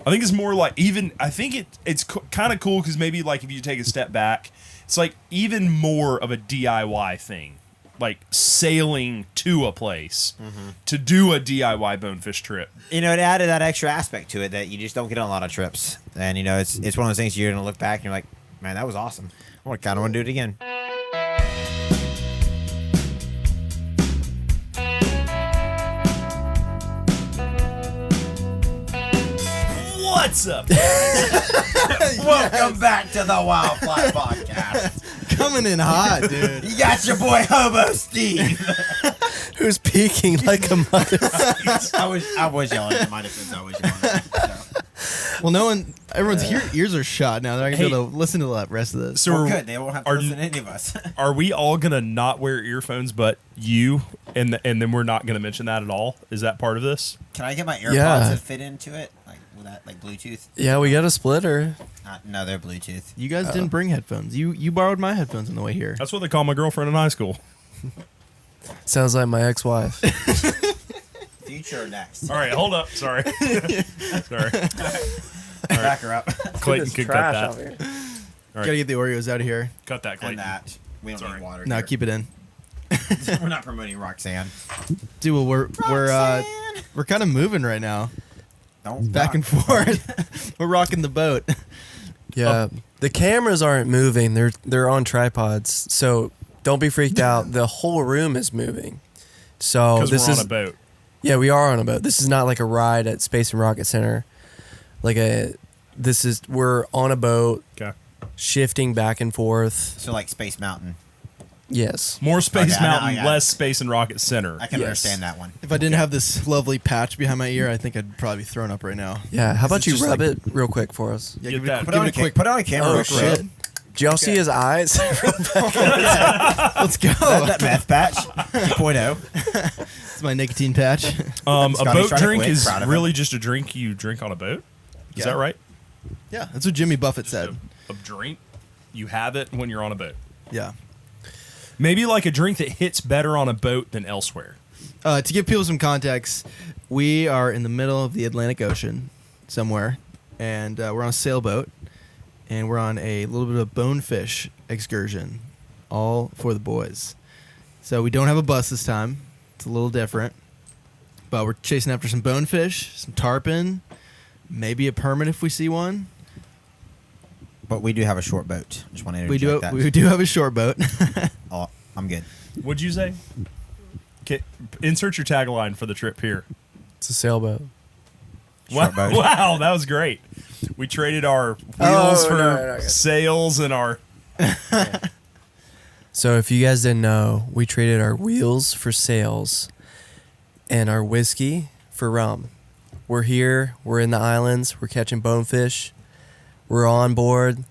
I think it's more like it's kind of cool because maybe like if you take a step back, it's like even more of a DIY thing, like sailing to a place to do a DIY bonefish trip. It added that extra aspect to it that you just don't get on a lot of trips. And, it's one of those things you're going to look back and you're like, man, that was awesome. I kind of want to do it again. What's up? Welcome back to the Wildfly Podcast. Coming in hot, dude. You got your boy Hobo Steve. Who's peeking like a motherfucker. I was yelling at my defense. I was yelling. Well, everyone's ears are shot now. They're not going to be able to listen to the rest of this. So good. They won't have to listen to any of us. Are we all gonna not wear earphones, but you, and then we're not gonna mention that at all? Is that part of this? Can I get my AirPods to fit into it? Like Bluetooth? Yeah, we got a splitter. No, they're Bluetooth. You guys didn't bring headphones. You borrowed my headphones on the way here. That's what they call my girlfriend in high school. Sounds like my ex-wife. Future next. All right, hold up. Sorry. Sorry. Back her up. Clayton could cut that. All right. Gotta get the Oreos out of here. Cut that, Clayton. And that. We don't need water. No, here. keep it in. We're not promoting Roxanne. Dude, well, we're kind of moving right now. Back and forth. We're rocking the boat. Yeah, the cameras aren't moving. They're on tripods, so don't be freaked out. The whole room is moving. So because we're on a boat. Yeah, we are on a boat. This is not like a ride at Space and Rocket Center. We're on a boat, shifting back and forth. So like Space Mountain. Yes. More Space Mountain, less Space and Rocket Center. I can understand that one. If I didn't have this lovely patch behind my ear, I think I'd probably be thrown up right now. Yeah. How about you rub it real quick for us? Yeah, Get that. Put it on camera. Oh shit! Did y'all see his eyes? Let's go. That meth patch 2.0. It's my nicotine patch. A boat drink quit. is Proud of really just a drink you drink on a boat. Is that right? Yeah, that's what Jimmy Buffett said. A drink, you have it when you're on a boat. Yeah. Maybe like a drink that hits better on a boat than elsewhere. To give people some context, we are in the middle of the Atlantic Ocean somewhere, and we're on a sailboat, and we're on a little bit of bonefish excursion, all for the boys. So we don't have a bus this time. It's a little different, but we're chasing after some bonefish, some tarpon, maybe a permit if we see one. But we do have a short boat. Just want to interject that. We do have a short boat. Oh, I'm good. What'd you say? Okay, insert your tagline for the trip here. It's a sailboat. Short boat. Wow, that was great. We traded our wheels for sails and our... So if you guys didn't know, we traded our wheels for sails and our whiskey for rum. We're here. We're in the islands. We're catching bonefish. We're on board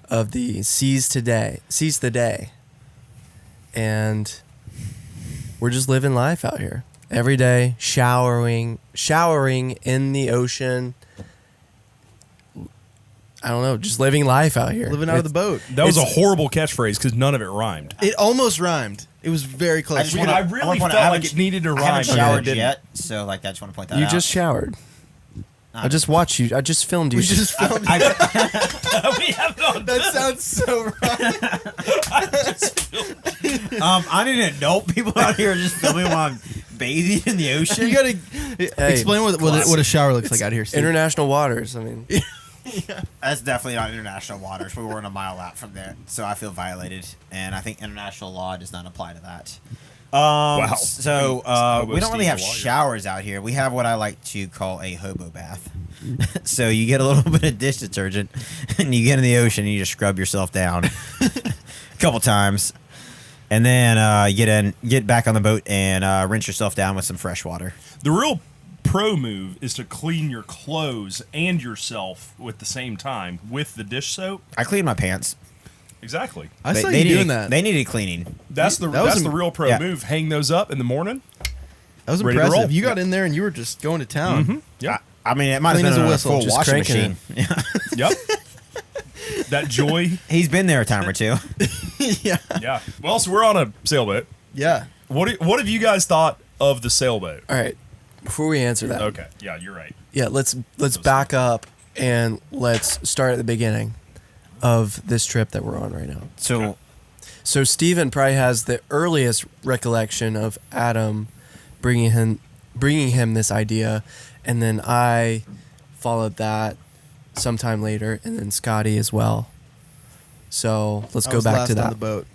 of the Seize the Day. And we're just living life out here. Every day, showering in the ocean. I don't know, just living life out here. Living out of the boat. That was a horrible catchphrase because none of it rhymed. It almost rhymed. It was very close. I really felt like it needed to rhyme. I haven't but it showered didn't. yet, so I just want to point that out. You just showered. I just watched you. I just filmed you. We just filmed We have not. That sounds so wrong. I need to know people out here just filming while I'm bathing in the ocean. You gotta explain what a shower looks like out here, Steve. International waters. I mean, That's definitely not international waters. We weren't a mile out from there, so I feel violated, and I think international law does not apply to that. Wow. So we don't really have showers out here. We have what I like to call a hobo bath. So you get a little bit of dish detergent, and you get in the ocean, and you just scrub yourself down a couple times, and then get back on the boat and rinse yourself down with some fresh water. The real pro move is to clean your clothes and yourself at the same time with the dish soap. I cleaned my pants. Exactly. I saw you doing that. They needed cleaning. That's the real pro move. Hang those up in the morning. That was Ready to roll. impressive. You got in there and you were just going to town. Mm-hmm. Yeah. I mean, it might Clean have as been a a whistle, full just washing cranking machine. Yep. That joy. He's been there a time or two. Yeah. Yeah. Well, so we're on a sailboat. Yeah. What have you guys thought of the sailboat? all right. Before we answer that, Okay. Yeah, you're right. yeah, let's back up and let's start at the beginning of this trip that we're on right now. So Steven probably has the earliest recollection of Adam bringing him this idea, and then I followed that sometime later, and then Scotty as well. So let's go back to that. On the boat.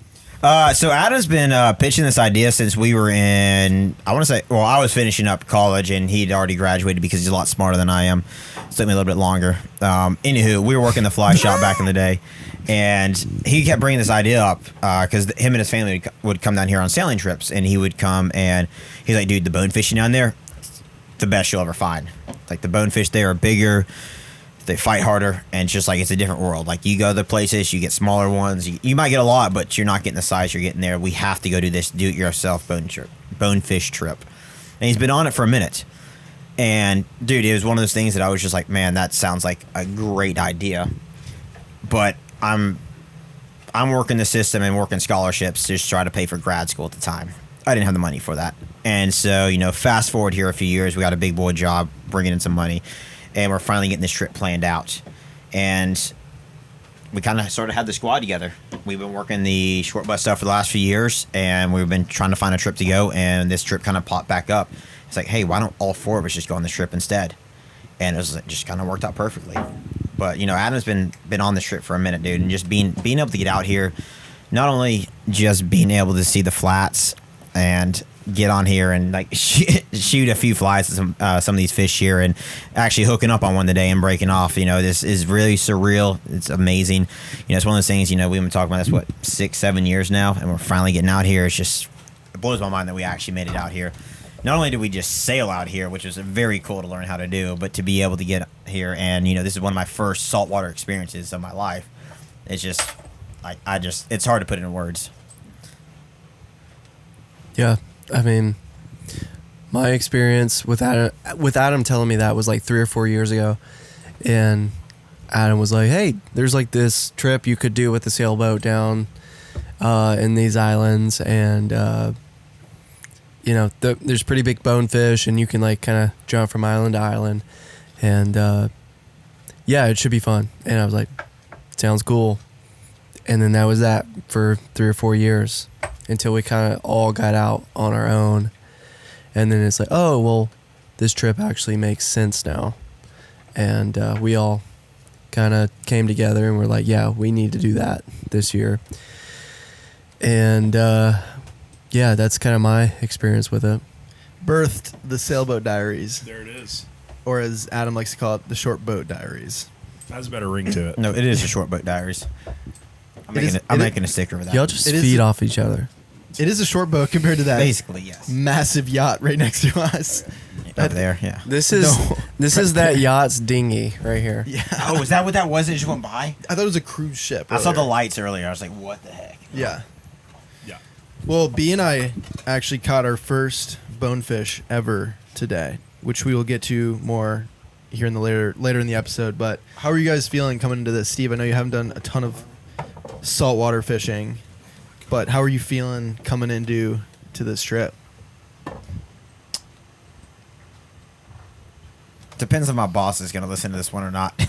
So Adam's been pitching this idea since we were in, I want to say, well, I was finishing up college and he'd already graduated because he's a lot smarter than I am. It took me a little bit longer. Anywho, we were working the fly shop back in the day, and he kept bringing this idea up because him and his family would come down here on sailing trips, and he would come and he's like, dude, the bonefish down there, the best you'll ever find. Like, the bonefish there are bigger, they fight harder, and it's just like, it's a different world. Like, you go other places, you get smaller ones. You might get a lot, but you're not getting the size you're getting there. We have to go do this do-it-yourself bonefish trip. And he's been on it for a minute. And, dude, it was one of those things that I was just like, man, that sounds like a great idea. But I'm working the system and working scholarships to just try to pay for grad school at the time. I didn't have the money for that. And so, you know, fast forward here a few years, we got a big boy job, bringing in some money. And we're finally getting this trip planned out. And we kind of sort of had the squad together. We've been working the short bus stuff for the last few years, and we've been trying to find a trip to go, and this trip kind of popped back up. It's like, hey, why don't all four of us just go on this trip instead? And it was just kind of worked out perfectly. But, you know, Adam's been on this trip for a minute, dude, and just being able to get out here, not only just being able to see the flats and get on here and like shoot a few flies at some of these fish here, and actually hooking up on one today and breaking off. You know, this is really surreal. It's amazing. You know, it's one of those things, you know, we've been talking about this, what, 6-7 years now, and we're finally getting out here. It blows my mind that we actually made it out here. Not only did we just sail out here, which was very cool to learn how to do, but to be able to get here, and, you know, this is one of my first saltwater experiences of my life. It's just, it's hard to put into words. Yeah. I mean, my experience with Adam telling me that was like 3 or 4 years ago, and Adam was like, hey, there's like this trip you could do with the sailboat down in these islands, and you know, there's pretty big bonefish, and you can like kind of jump from island to island, and yeah, it should be fun. And I was like, sounds cool. And then that was that for 3 or 4 years, until we kind of all got out on our own. And then it's like, oh, well, this trip actually makes sense now. And we all kind of came together and we're like, yeah, we need to do that this year. And yeah, that's kind of my experience with it. Birthed the Sailboat Diaries. There it is. Or as Adam likes to call it, the Short Boat Diaries. That has a better ring to it. No, it is the Short Boat Diaries. I'm making a sticker with that. Y'all just feed off each other. It is a short boat compared to that basically, yes, massive yacht right next to us. Over there, yeah. This is that yacht's dinghy right here. Yeah. Oh, is that what that was? It just went by? I thought it was a cruise ship. I saw the lights earlier. I was like, what the heck? Yeah. Yeah. Well, B and I actually caught our first bonefish ever today, which we will get to more here in the later in the episode. But how are you guys feeling coming into this, Steve? I know you haven't done a ton of saltwater fishing, but how are you feeling coming into this trip? Depends if my boss is going to listen to this one or not.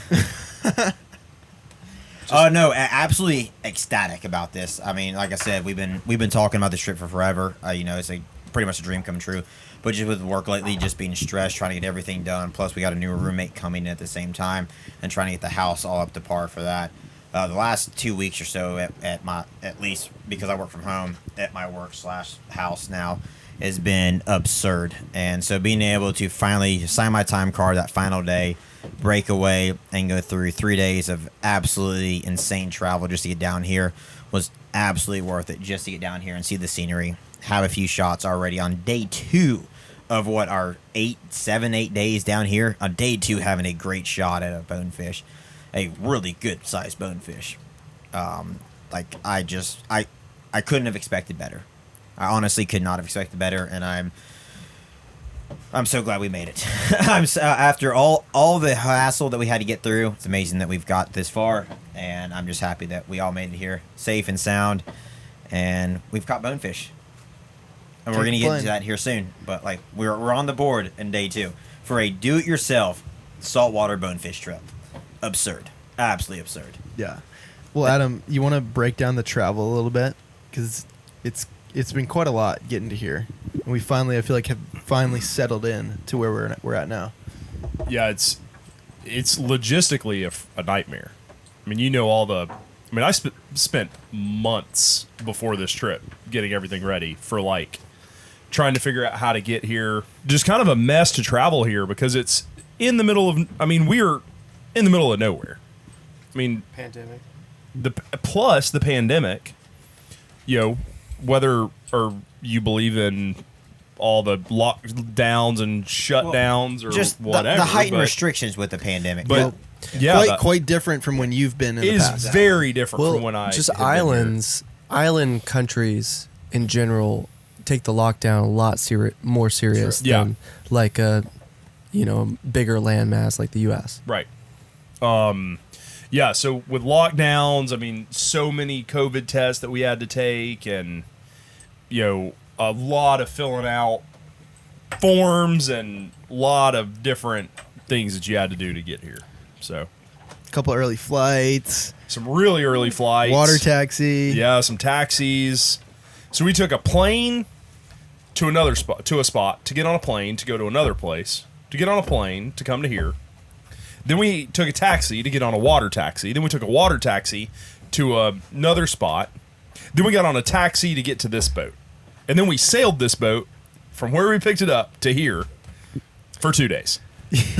No, absolutely ecstatic about this. I mean, like I said, we've been talking about this trip for forever. You know, it's pretty much a dream come true. But just with work lately, just being stressed, trying to get everything done. Plus, we got a new roommate coming in at the same time, and trying to get the house all up to par for that. The last 2 weeks or so, at least because I work from home at my work/house now, has been absurd. And so being able to finally sign my time card that final day, break away, and go through 3 days of absolutely insane travel just to get down here was absolutely worth it. Just to get down here and see the scenery, have a few shots already on day 2 of what are 8 days down here. On day 2, having a great shot at a bonefish. A really good sized bonefish. I couldn't have expected better. I honestly could not have expected better, and I'm so glad we made it. After all the hassle that we had to get through, it's amazing that we've got this far, and I'm just happy that we all made it here safe and sound, and we've caught bonefish. And we're gonna get into that here soon, but like we're on the board in day 2 for a do-it-yourself saltwater bonefish trip. absurd. Absolutely absurd. Yeah. Well, Adam, you want to break down the travel a little bit? Because it's been quite a lot getting to here. And we finally, I feel like, have finally settled in to where we're at now. Yeah, it's logistically a nightmare. I mean, you know all the... I mean, I spent months before this trip getting everything ready for, like, trying to figure out how to get here. Just kind of a mess to travel here because it's in the middle of... I mean, we're in the middle of nowhere. I mean... Pandemic. Plus the pandemic, you know, whether or you believe in all the lockdowns and shutdowns or just whatever. The heightened restrictions with the pandemic. But yeah, quite different from when you've been in the past. It is very different Well, from when I just have been island countries in general take the lockdown a lot more serious Yeah. than like a bigger landmass like the U.S. here. Right. Yeah, so with lockdowns, I mean, so many COVID tests that we had to take and, you know, a lot of filling out forms and a lot of different things that you had to do to get here. So, A couple early flights, some really early flights. water taxi. Yeah, some taxis. So we took a plane to another spot, to get on a plane, to go to another place, to get on a plane, to come to here. Then we took a taxi to get on a water taxi. Then we took a water taxi to another spot. Then we got on a taxi to get to this boat. And then we sailed this boat from where we picked it up to here for 2 days.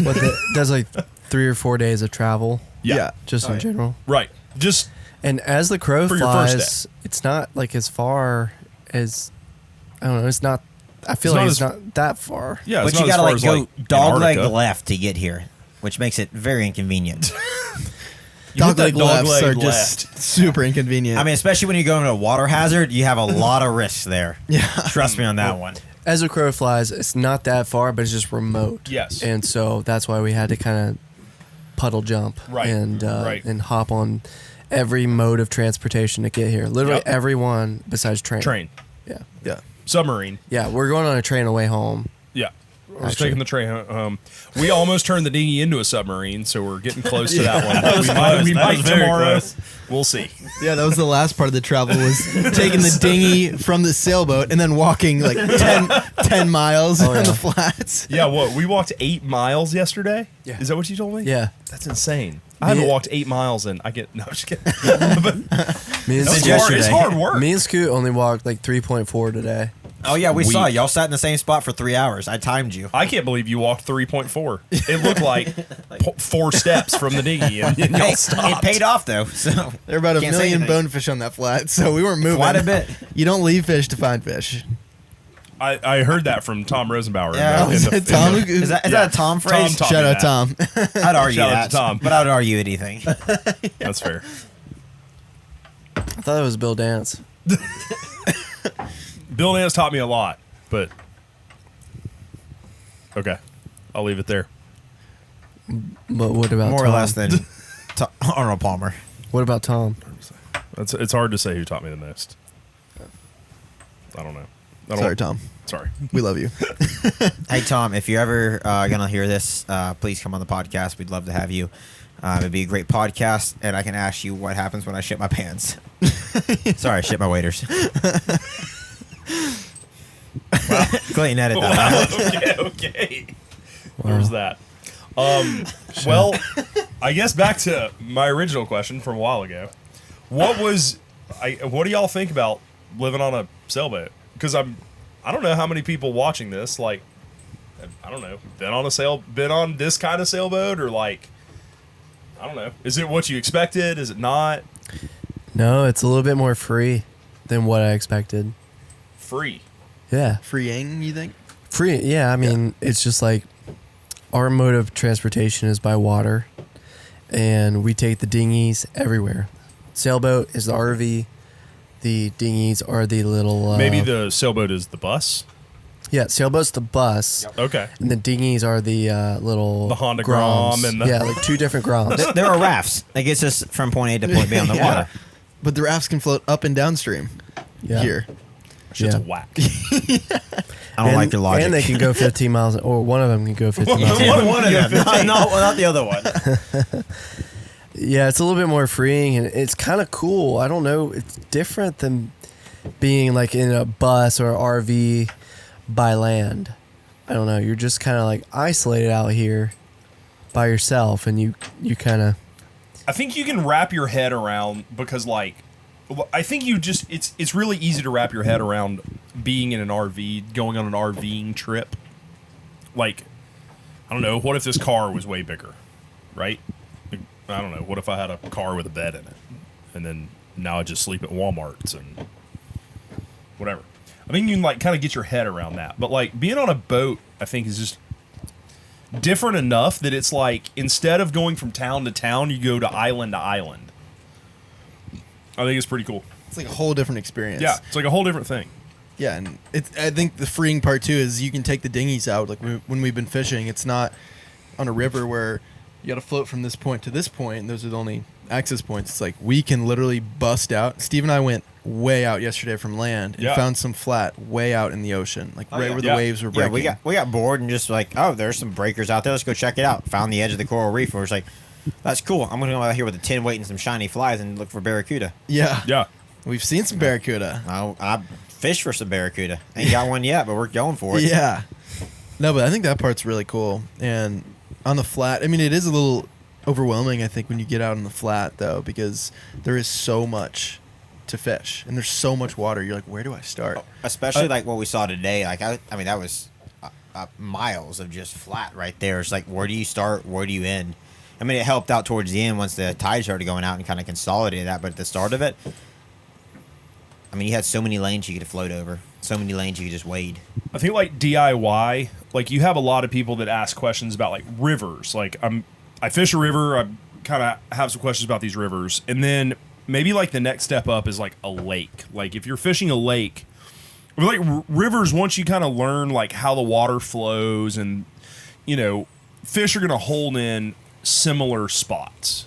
But that's like 3 or 4 days of travel. Yeah. Just in general. Right. Just And as the crow For your first flies, it's not like as far as I don't know. It's not. I feel It's like not it's as- not that far. yeah, but it's you not as gotta far like as, go dogleg Antarctica. left to get here, which makes it very inconvenient. You hit that Dogleg lefts are dogleg just left. super inconvenient. I mean, especially when you go into a water hazard, you have a lot of risks there. yeah. Trust me on that one. As the crow flies, it's not that far, but it's just remote. Yes. And so that's why we had to kind of puddle jump Right, and right. and hop on every mode of transportation to get here. Literally Yep. every one besides train. Train. Yeah. Yeah. Submarine. Yeah, we're going on a train away home. Yeah. We're just Actually. taking the train home. We almost turned the dinghy into a submarine, so we're getting close to that one. We might tomorrow. We'll see. Yeah, that was the last part of the travel was taking the dinghy from the sailboat and then walking like 10 miles Oh, on yeah. the flats. Yeah, what? We walked 8 miles yesterday? Yeah. Is that what you told me? Yeah. That's insane. I haven't walked 8 miles and I get... No, I'm just kidding. But Me and it's Scoot, hard, it's hard work. me and Scoot only walked like 3.4 today. Oh yeah, we saw Weak. y'all sat in the same spot for 3 hours. I timed you. I can't believe you walked 3.4. It looked like 4 steps from the dinghy and y'all Hey, stopped. it paid off though. So There were about a Can't say million anything. bonefish on that flat, so we weren't moving. Quite a bit. You don't leave fish to find fish. I heard that from Tom Rosenbauer. Yeah. Is that Tom? is that Yeah. a Tom phrase? Tom Shout me out that. Tom. I'd argue Shout out that, to Tom. but I'd argue anything. That's fair. I thought it was Bill Dance. Bill Nance taught me a lot, but... Okay. I'll leave it there. But what about More Tom? or less than Arnold Palmer. What about Tom? It's hard to say who taught me the most. I don't know. Sorry, Tom. Sorry. We love you. Hey Tom, if you're ever gonna hear this, please come on the podcast. We'd love to have you. It'd be a great podcast, and I can ask you what happens when I shit my pants. Sorry, I shit my waders. Clayton, edit that. Okay. There's that. Well, I guess back to my original question from a while ago. What do y'all think about living on a sailboat? Because I don't know how many people watching this, like, I don't know, been on this kind of sailboat, or like, I don't know. Is it what you expected? Is it not? No, it's a little bit more free than what I expected. Free. Yeah. Freeing, you think? Free. Yeah, I mean, it's just like our mode of transportation is by water, and we take the dinghies everywhere. Sailboat is the RV. The dinghies are the little. Maybe the sailboat is the bus. Yeah, sailboat's the bus, Okay. and the dinghies are the little. The Honda Groms. Grom and the- yeah, like 2 different Groms. There are rafts that gets us from point A to point B on the water. But the rafts can float up and downstream Yeah. here. Shit's Yeah. whack. I don't like your logic. And they can go 15 miles, or one of them can go 15 miles. One of them, not the other one. Yeah, it's a little bit more freeing, and it's kind of cool. I don't know. It's different than being like in a bus or RV by land. I don't know. You're just kind of like isolated out here by yourself, and you kind of. I think you can wrap your head around because like, I think you just it's really easy to wrap your head around being in an RV, going on an RVing trip. Like, I don't know. What if this car was way bigger, right? I don't know. What if I had a car with a bed in it, and then now I just sleep at Walmart's and whatever. I mean, you can like kind of get your head around that, but like being on a boat, I think is just different enough that it's like instead of going from town to town, you go to island. I think it's pretty cool. It's like a whole different experience. Yeah, it's like a whole different thing. Yeah, and I think the freeing part too is you can take the dinghies out. Like when we've been fishing, it's not on a river where you got to float from this point to this point, and those are the only access points. It's like we can literally bust out. Steve and I went way out yesterday from land and found some flat way out in the ocean, like where the waves were breaking. Yeah, we got bored and just like, oh, there's some breakers out there. Let's go check it out. Found the edge of the coral reef, and we're just like, that's cool. I'm gonna go out here with a tin weight and some shiny flies and look for barracuda. Yeah. We've seen some barracuda. I fished for some barracuda. Ain't got one yet, but we're going for it. Yeah. No, but I think that part's really cool. And on the flat, I mean, it is a little overwhelming, I think, when you get out on the flat, though, because there is so much to fish and there's so much water. You're like, where do I start? Especially like what we saw today. Like, I mean, that was miles of just flat right there. It's like, where do you start? Where do you end? I mean, it helped out towards the end once the tide started going out and kind of consolidated that. But at the start of it, I mean, you had so many lanes you could float over, so many lanes you could just wade. I think like DIY, like you have a lot of people that ask questions about like rivers. Like I fish a river, I kind of have some questions about these rivers, and then maybe like the next step up is like a lake. Like if you're fishing a lake, like rivers, once you kind of learn like how the water flows, and you know, fish are gonna hold in similar spots.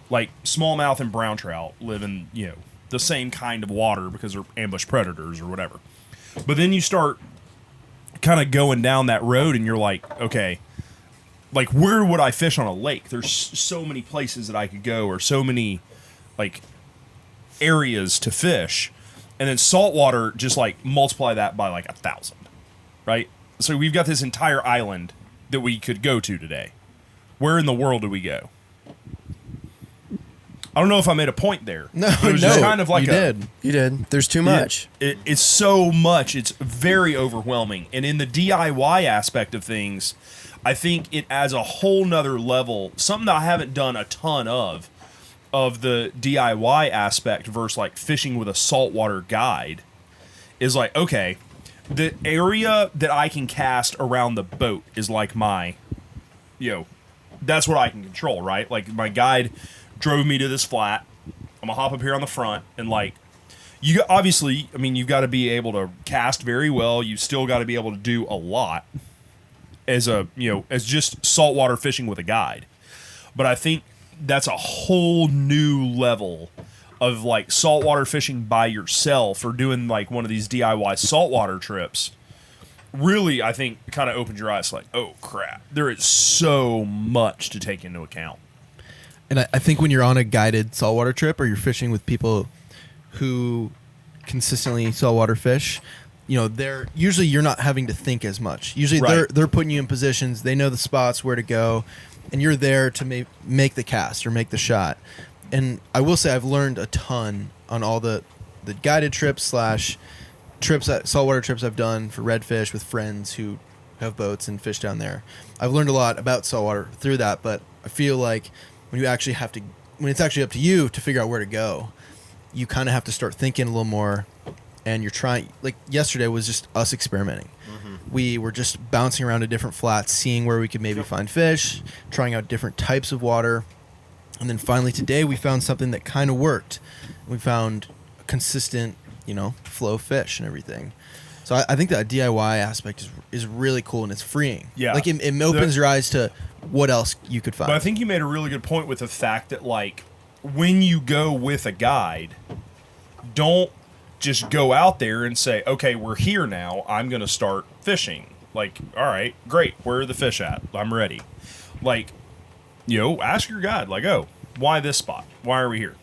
Like smallmouth and brown trout live in, you know, the same kind of water because they're ambush predators or whatever. But then you start kind of going down that road and you're like, okay, like where would I fish on a lake? There's so many places that I could go, or so many like areas to fish. And then saltwater, just like multiply that by like 1,000, right? So we've got this entire island that we could go to today. Where in the world do we go? I don't know if I made a point there. No, it was just kind of like You did. There's too much. It's so much. It's very overwhelming. And in the DIY aspect of things, I think it adds a whole nother level, something that I haven't done a ton of the DIY aspect versus like fishing with a saltwater guide, is like, okay, the area that I can cast around the boat is like my, you know, that's what I can control, right? Like my guide drove me to this flat. I'm gonna hop up here on the front, and like, you obviously, I mean, you've got to be able to cast very well. You still got to be able to do a lot as a, you know, as just saltwater fishing with a guide. But I think that's a whole new level of like saltwater fishing by yourself, or doing like one of these DIY saltwater trips. Really, I think kind of opened your eyes like, oh crap, there is so much to take into account. And I think when you're on a guided saltwater trip, or you're fishing with people who consistently saltwater fish, you know, you're not having to think as much. Usually they're putting you in positions, they know the spots where to go, and you're there to make the cast or make the shot. And I will say I've learned a ton on all the guided trips / trips, saltwater trips I've done for redfish with friends who have boats and fish down there. I've learned a lot about saltwater through that, but I feel like when it's actually up to you to figure out where to go, you kind of have to start thinking a little more, and you're trying, like yesterday was just us experimenting. Mm-hmm. We were just bouncing around to different flats, seeing where we could maybe find fish, trying out different types of water. And then finally today we found something that kind of worked. We found a consistent, you know, flow of fish and everything. So I think that DIY aspect is really cool, and it's freeing. Yeah. Like it opens your eyes to what else you could find. But I think you made a really good point with the fact that like when you go with a guide, don't just go out there and say, okay, we're here now, I'm going to start fishing. Like, all right, great. Where are the fish at? I'm ready. Like, you know, ask your guide, like, oh, why this spot? Why are we here?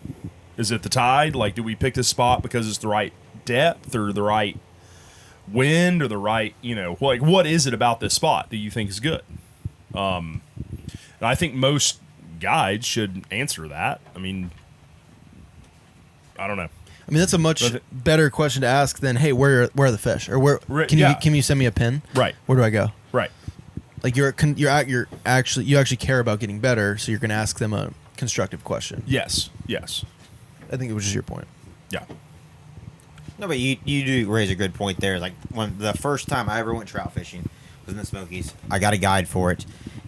Is it the tide? Like, do we pick this spot because it's the right depth or the right wind or the right, like, what is it about this spot that you think is good? And I think most guides should answer that. I mean, I don't know. I mean, that's a much better question to ask than, hey, where are the fish? Or can you send me a pin? Right. Where do I go? Right. Like you actually care about getting better, so you're going to ask them a constructive question. Yes. I think it was just your point. Yeah. No, but you do raise a good point there. Like, when the first time I ever went trout fishing was in the Smokies, I got a guide for it,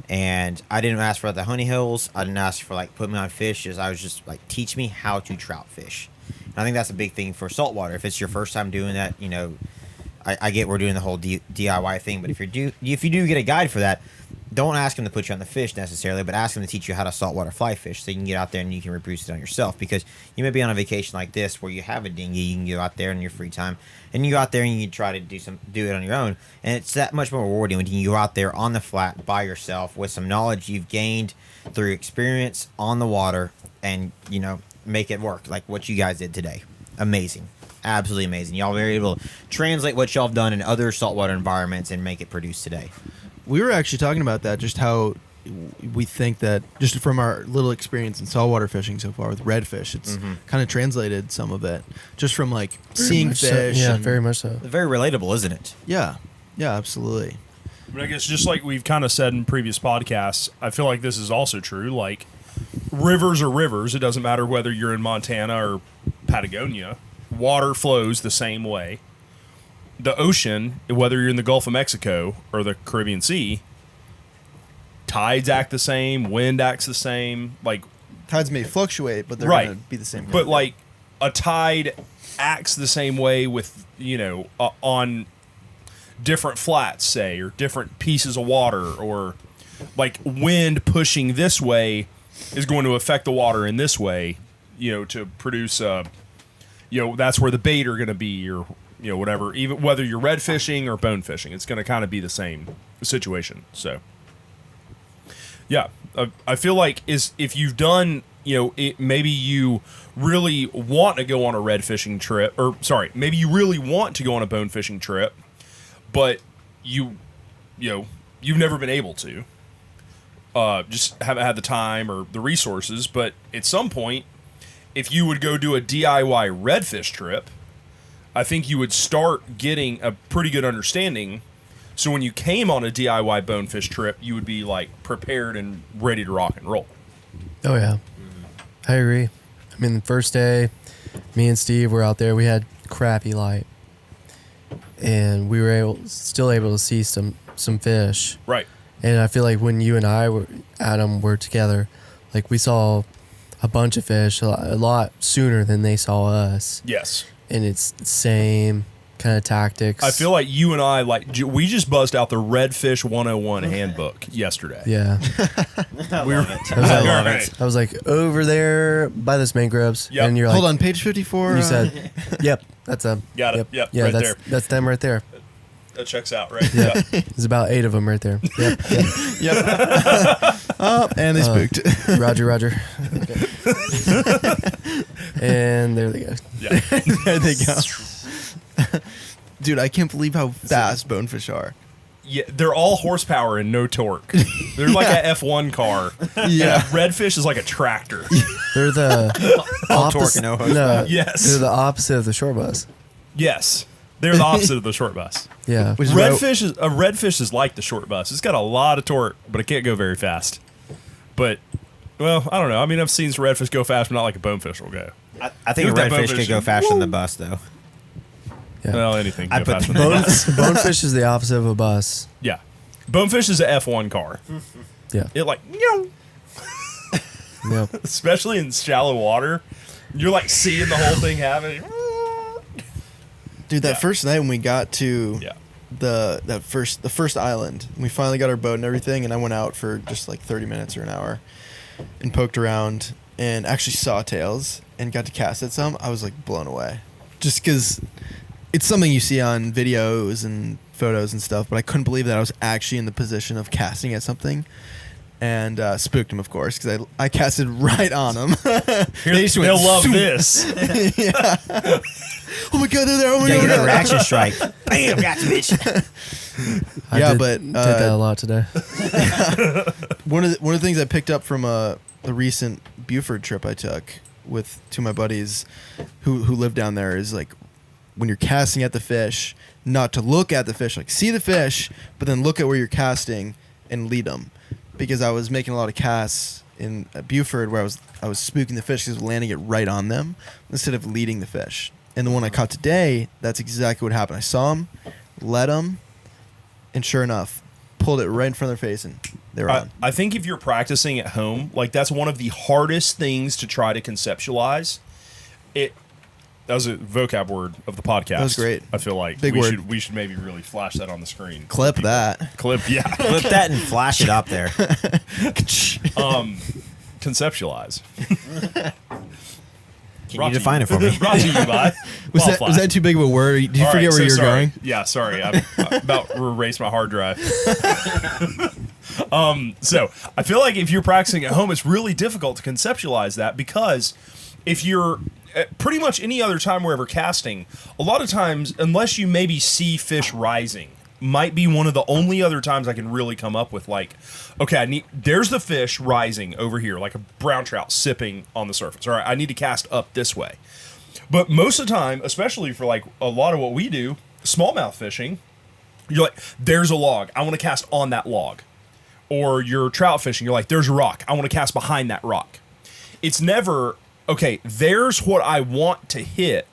and I didn't ask for the honey holes. I didn't ask for like put me on fish. I was just like, teach me how to trout fish. And I think that's a big thing for saltwater. If it's your first time doing that, I get we're doing the whole DIY thing, but if you do get a guide for that, don't ask them to put you on the fish necessarily, but ask them to teach you how to saltwater fly fish so you can get out there and you can reproduce it on yourself. Because you may be on a vacation like this where you have a dinghy, you can go out there in your free time, and you go out there and you can try to do it on your own, and it's that much more rewarding when you can go out there on the flat by yourself with some knowledge you've gained through experience on the water, and make it work like what you guys did today. Amazing. Absolutely amazing. Y'all were able to translate what y'all have done in other saltwater environments and make it produce today. We were actually talking about that, just how we think that, just from our little experience in saltwater fishing so far with redfish, it's kind of translated some of it just from like seeing fish. So. Yeah, very much so. Very relatable, isn't it? Yeah, absolutely. But I guess just like we've kind of said in previous podcasts, I feel like this is also true. Like, rivers are rivers. It doesn't matter whether you're in Montana or Patagonia. Water flows the same way. The ocean, whether you're in the Gulf of Mexico or the Caribbean Sea, tides act the same, wind acts the same. Like, tides may fluctuate, but they're going to be the same. But like a tide acts the same way with on different flats, say, or different pieces of water, or like wind pushing this way is going to affect the water in this way, to produce that's where the bait are going to be, or whatever. Even whether you're red fishing or bone fishing, it's going to kind of be the same situation. So, yeah, I feel like if you've done, maybe you really want to go on a red fishing trip, or sorry, maybe you really want to go on a bone fishing trip, but you've never been able to. Just haven't had the time or the resources. But at some point, if you would go do a DIY redfish trip, I think you would start getting a pretty good understanding. So when you came on a DIY bonefish trip, you would be like prepared and ready to rock and roll. Oh yeah, I agree. I mean, the first day, me and Steve were out there. We had crappie light, and we were still able to see some fish. Right. And I feel like when you and Adam were together, like we saw a bunch of fish a lot sooner than they saw us. Yes. And it's the same kind of tactics. I feel like you and I, we just buzzed out the Redfish 101 handbook yesterday. Yeah. I love it. I was like, over there by those mangroves. Yep. And you're like, hold on, page 54. You said, yep, that's them. Got it. Yep, yeah, right that's, there. That's them right there. That checks out, right? Yeah. There's about 8 of them right there. Yep. Oh, and they spooked. Roger. Okay. And there they go. Yeah. There they go. Dude, I can't believe how fast bonefish are. Yeah, they're all horsepower and no torque. They're like a F1 car. Yeah. Redfish is like a tractor. They're the All torque and no horsepower. Yes. They're the opposite of the short bus. Yes. They're the opposite of the short bus. Yeah. Which is Redfish is like the short bus. It's got a lot of torque, but it can't go very fast. But, well, I don't know. I mean, I've seen redfish go fast, but not like a bonefish will go. I think a redfish could go faster than the bus, though. Yeah. Well, anything can I go put faster than the bus. Bonefish is the opposite of a bus. Yeah. Bonefish is a F1 car. Yeah. It like, Yep. especially in shallow water, you're like seeing the whole thing happen. Dude, that first night when we got to Yeah. the first island, we finally got our boat and everything, and I went out for just like 30 minutes or an hour and poked around and actually saw tails and got to cast at some. I was like blown away, just because it's something you see on videos and photos and stuff, but I couldn't believe that I was actually in the position of casting at something and spooked them, of course, because I casted right on them. They'll love this. Yeah. Oh my god, they're there! Oh my Yeah, god! get a reaction strike. Bam, got you, bitch. Yeah, did that a lot today. One of the things I picked up from a recent Buford trip I took with two of my buddies who live down there is like when you're casting at the fish, not to look at the fish, like see the fish, but then look at where you're casting and lead them. Because I was making a lot of casts in Buford where I was spooking the fish because I was landing it right on them instead of leading the fish. And the one I caught today, that's exactly what happened. I saw him, led him, and sure enough, pulled it right in front of their face, and they were on. I think if you're practicing at home, like that's one of the hardest things to try to conceptualize. That was a vocab word of the podcast. That was great. I feel like Big word. we should maybe really flash that on the screen. Clip that. Yeah. Clip that and flash it up there. Conceptualize. Can you define it for me? Brought to you by Was Wildflash. that too big of a word? Did you All forget right, where you were sorry. going? Yeah, sorry. I'm about to erase my hard drive. So I feel like if you're practicing at home, it's really difficult to conceptualize that because if you're pretty much any other time we're ever casting, a lot of times, unless you maybe see fish rising, might be one of the only other times I can really come up with like, okay, there's the fish rising over here, like a brown trout sipping on the surface. All right, I need to cast up this way. But most of the time, especially for like a lot of what we do, smallmouth fishing, you're like, there's a log. I want to cast on that log. Or you're trout fishing. You're like, there's a rock. I want to cast behind that rock. It's never, okay, there's what I want to hit.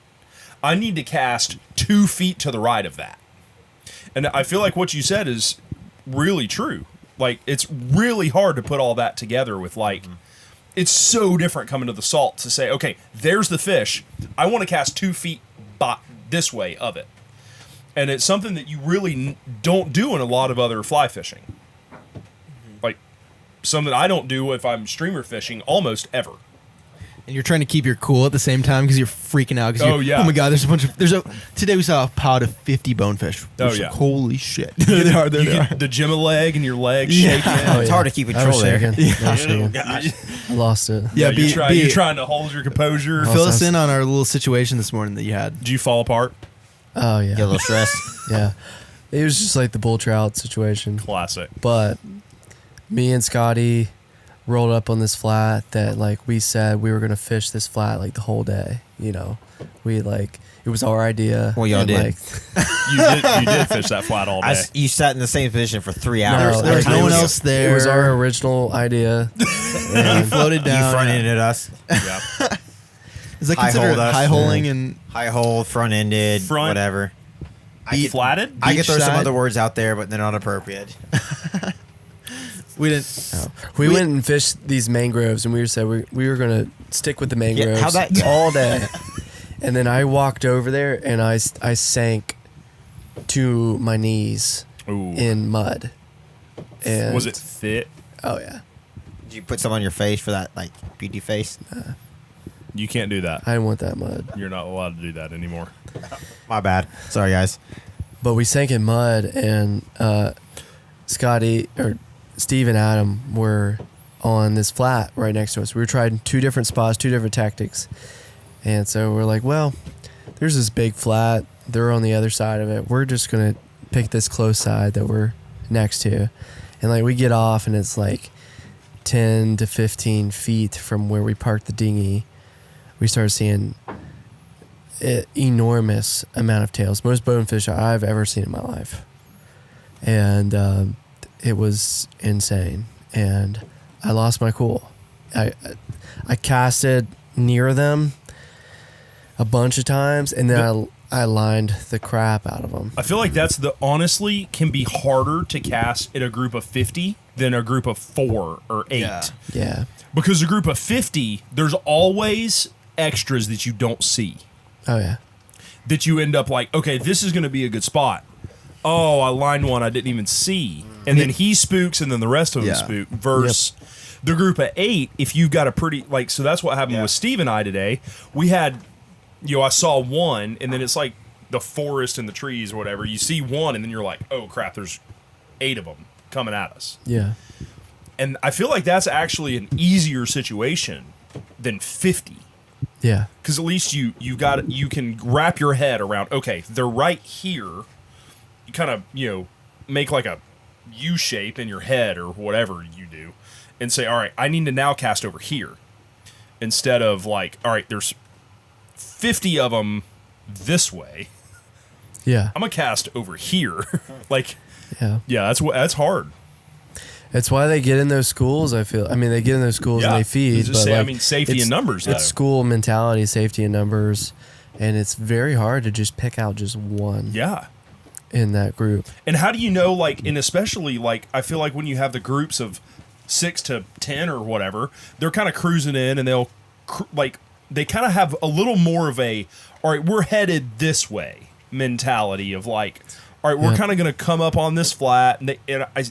I need to cast 2 feet to the right of that. And I feel like what you said is really true. Like, it's really hard to put all that together with, like, it's so different coming to the salt to say, okay, there's the fish. I want to cast 2 feet this way of it. And it's something that you really don't do in a lot of other fly fishing. Like, something I don't do if I'm streamer fishing almost ever. And you're trying to keep your cool at the same time because you're freaking out. Oh, yeah. Oh my god, today we saw a pod of 50 bonefish. Oh, yeah. Holy shit. There they are. You get the gym a leg and your legs Yeah. shaking. It's hard to keep I control was there. shaking. Yeah. I was shaking. Oh, gosh. I lost it. Yeah, you're trying to hold your composure. Fill us in on our little situation this morning that you had. Did you fall apart? Oh yeah. Get a little stressed. Yeah. It was just like the bull trout situation. Classic. But me and Scotty rolled up on this flat that like we said we were gonna fish this flat like the whole day. You know, we like it was our idea. Well, y'all and, did. Like, You did fish that flat all day. You sat in the same position for 3 hours. There was no one else there. it was our original idea. And you floated You down. front-ended us. Yeah. Is that High-holed considered us. high-holing and High hold, front-ended, Front- whatever. Flatted? I could throw some Beachside? other words out there, but they're not appropriate. we didn't? We went and fished these mangroves, and we said we were gonna stick with the mangroves how'd that go? all day. And then I walked over there, and I sank to my knees Ooh. in mud. And Was it fit? Oh yeah, Did you put some on your face for that, like, beauty face? You can't do that. I didn't want that mud. You're not allowed to do that anymore. My bad. Sorry, guys. But we sank in mud, and Scotty or Steve and Adam were on this flat right next to us. We were trying 2 different spots, 2 different tactics, and so we're like, well, there's this big flat. They're on the other side of it. We're just gonna pick this close side that we're next to, and like we get off, and it's like 10 to 15 feet from where we parked the dinghy. We started seeing an enormous amount of tails, most bonefish I've ever seen in my life, and it was insane. And I lost my cool. I casted near them a bunch of times, and then I lined the crap out of them. I feel like that's honestly can be harder to cast in a group of 50 than a group of 4 or 8. Yeah. Because a group of 50, there's always extras that you don't see. Oh yeah. That you end up like, okay, this is going to be a good spot. Oh, I lined one I didn't even see. And then he spooks, and then the rest of them spook. Versus the group of 8, if you've got a pretty, like, so that's what happened with Steve and I today. We had, I saw one, and then it's like the forest and the trees or whatever. You see one, and then you're like, oh, crap, there's 8 of them coming at us. Yeah. And I feel like that's actually an easier situation than 50. Yeah. Because at least you can wrap your head around, okay, they're right here. You kind of, make like a U shape in your head or whatever you do and say, all right, I need to now cast over here. Instead of like, all right, there's 50 of them this way. Yeah. I'm going to cast over here. Like, yeah, that's hard. It's why they get in those schools. I feel. I mean, they get in those schools and they feed. Just safety in numbers. It's school mentality, safety in numbers, and it's very hard to just pick out just one. Yeah. In that group. And how do you know? Like, and especially like, I feel like when you have the groups of 6 to 10 or whatever, they're kind of cruising in, and they kind of have a little more of a, all right, we're headed this way mentality of like, all right, we're kind of going to come up on this flat, and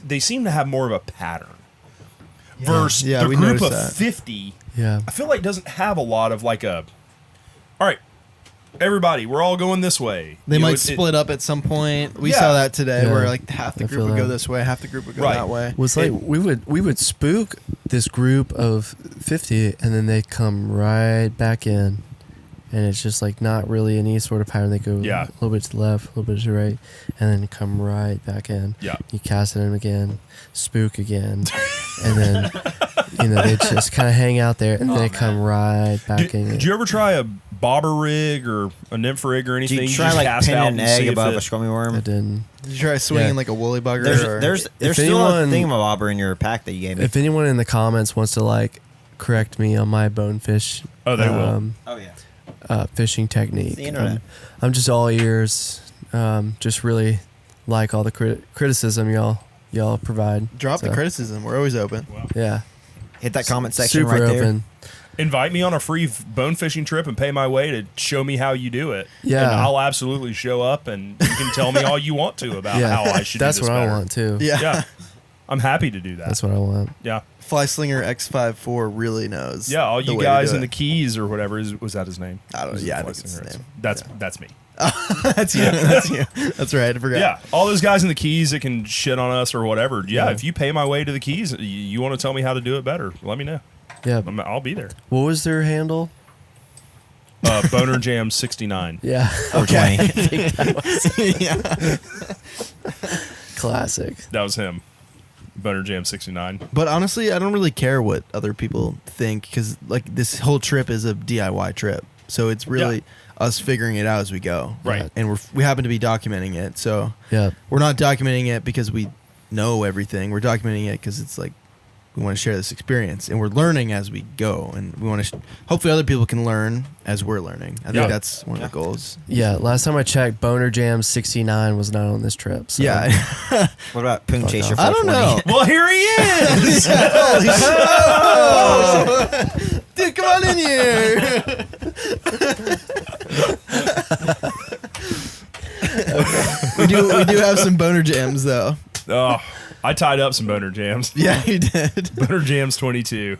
they seem to have more of a pattern. Versus the group of 50, I feel like doesn't have a lot of like a, all right, everybody, we're all going this way. They might split up at some point. We saw that today, where like half the group would go this way, half the group would go that way. Well, it's like we would spook this group of 50, and then they come right back in. And it's just like not really any sort of pattern. They go a little bit to the left, a little bit to the right, and then come right back in. Yeah. You cast it in again, spook again, and then they just kind of hang out there, and then they come right back in. Did you ever try a bobber rig or a nymph rig or anything? Did you try like pin an egg above a scrummy worm? I didn't. Did you try swinging like a woolly bugger? There's still a thingamabobber in your pack that you gave me. If anyone in the comments wants to like correct me on my bonefish, they will. Oh yeah. Fishing technique. The internet. I'm just all ears. Just really like all the criticism y'all provide. Drop the criticism. We're always open. Wow. Yeah. Hit that comment section Super right open. there. Invite me on a free bone fishing trip and pay my way to show me how you do it. Yeah. And I'll absolutely show up, and you can tell me all you want to about how I should do this That's what better. I want too. Yeah. I'm happy to do that. That's what I want. Yeah. Fly Slinger X54 really knows. Yeah, all you guys in the Keys or whatever was that his name? I don't know. Yeah, I think Fly it's his Slinger name. That's me. That's you. That's you. That's right. I forgot. Yeah, all those guys in the Keys that can shit on us or whatever. Yeah, if you pay my way to the Keys, you want to tell me how to do it better, let me know. Yeah. I'll be there. What was their handle? Boner Jam 69. Yeah. Okay. Yeah. Classic. That was him. Boner Jam 69. But honestly, I don't really care what other people think, because like this whole trip is a DIY trip, so it's really us figuring it out as we go. Right. And we happen to be documenting it, so Yeah. we're not documenting it because we know everything. We're documenting it because it's like we want to share this experience, and we're learning as we go, and we want to hopefully other people can learn as we're learning. I think that's one of the goals. Yeah. Last time I checked, Boner Jam 69 was not on this trip. So. Yeah. What about Poon Chaser? I don't know. Well, here he is. Oh, dude, come on in here. We do have some boner jams though. Oh, I tied up some Boner Jams. Yeah, you did. Boner Jams 22.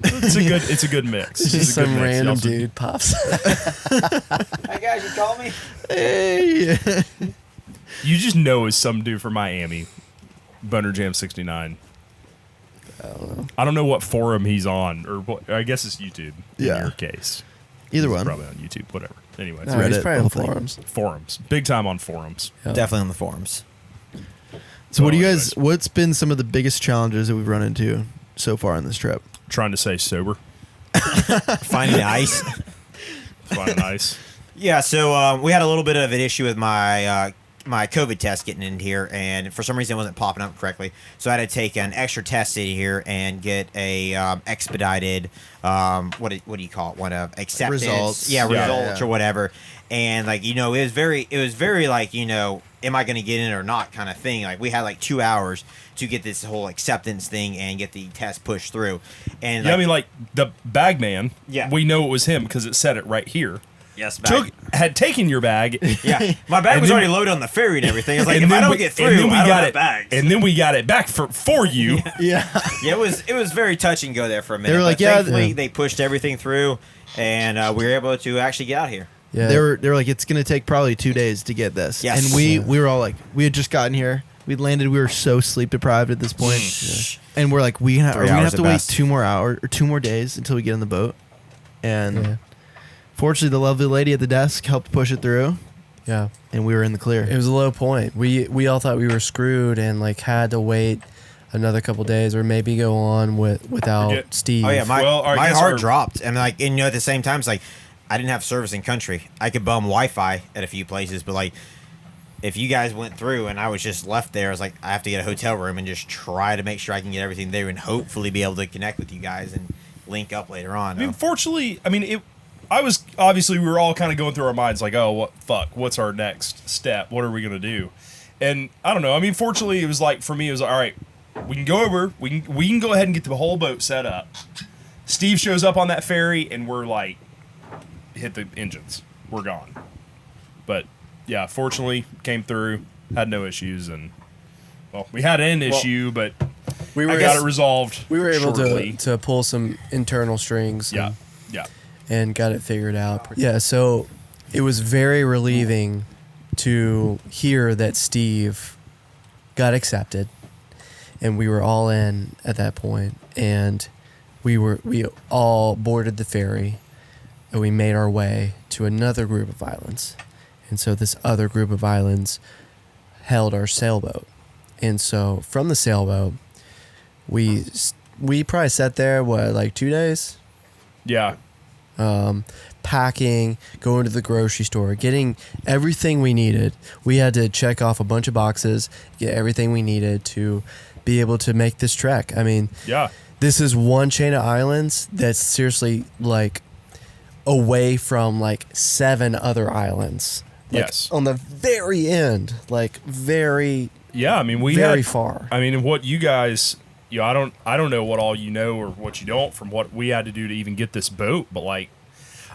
It's a good mix. It's Just a good some mix. random Y'all- dude pops. Hey guys, you call me? Hey. You just know it's some dude from Miami. Boner Jam 69. I don't know what forum he's on, or what, I guess it's YouTube in your case. Either He's one. probably on YouTube, whatever. Anyways, No, he's Reddit, probably on both things. forums. forums. Big time on forums. Yep. Definitely on the forums. So what do you Oh, guys? What's been some of the biggest challenges that we've run into so far on this trip? Trying to stay sober. Finding ice. Finding ice. Yeah, so we had a little bit of an issue with my my COVID test getting in here, and for some reason it wasn't popping up correctly. So I had to take an extra test in here and get a expedited what do you call it? One of acceptance, Results. results Yeah. or whatever. And like it was very like am I going to get in or not kind of thing. Like we had like 2 hours to get this whole acceptance thing and get the test pushed through. And Yeah, I mean, like the bag man. Yeah. we know it was him because it said it right here. yes, Had taken your bag. yeah, my bag And was then- already loaded on the ferry and everything. I was like, and if I then don't we- get and through, then we I don't got have it, bags. and then we got it back for you. Yeah. Yeah, it was very touch and go there for a minute. were like, but yeah, thankfully they pushed everything through, and we were able to actually get out here. Yeah. They were like, it's gonna take probably 2 days to get this. Yes. And we were all like, we had just gotten here. We landed. We were so sleep deprived at this point, and we're like, are we gonna have to wait 2 more hours or 2 more days until we get on the boat? And fortunately, the lovely lady at the desk helped push it through. Yeah, and we were in the clear. It was a low point. We all thought we were screwed and like had to wait another couple days or maybe go on without Steve. Oh yeah, my heart dropped, and like, and at the same time, it's like I didn't have service in country. I could bum Wi-Fi at a few places, but like, if you guys went through and I was just left there, I was like, I have to get a hotel room and just try to make sure I can get everything there and hopefully be able to connect with you guys and link up later on. I mean, fortunately, we were all kind of going through our minds like, oh, what's our next step? What are we going to do? And I don't know. I mean, fortunately, it was like, for me, it was like, all right, we can go over, we can go ahead and get the whole boat set up. Steve shows up on that ferry and we're like, hit the engines. We're gone. But yeah, fortunately, came through, had no issues, and well, we had an issue, but we got it resolved. We were able to pull some internal strings. Yeah. And got it figured out. Yeah, so it was very relieving to hear that Steve got accepted, and we were all in at that point, and we all boarded the ferry, and we made our way to another group of islands. And so this other group of islands held our sailboat. And so from the sailboat, we probably sat there, like 2 days? Yeah. Packing, going to the grocery store, getting everything we needed. We had to check off a bunch of boxes, get everything we needed to be able to make this trek. I mean, this is one chain of islands that's seriously like away from like 7 other islands. Like, yes. On the very end, like very. Yeah, I mean, very far. I mean, what you guys, I don't know what all you know or what you don't from what we had to do to even get this boat, but like,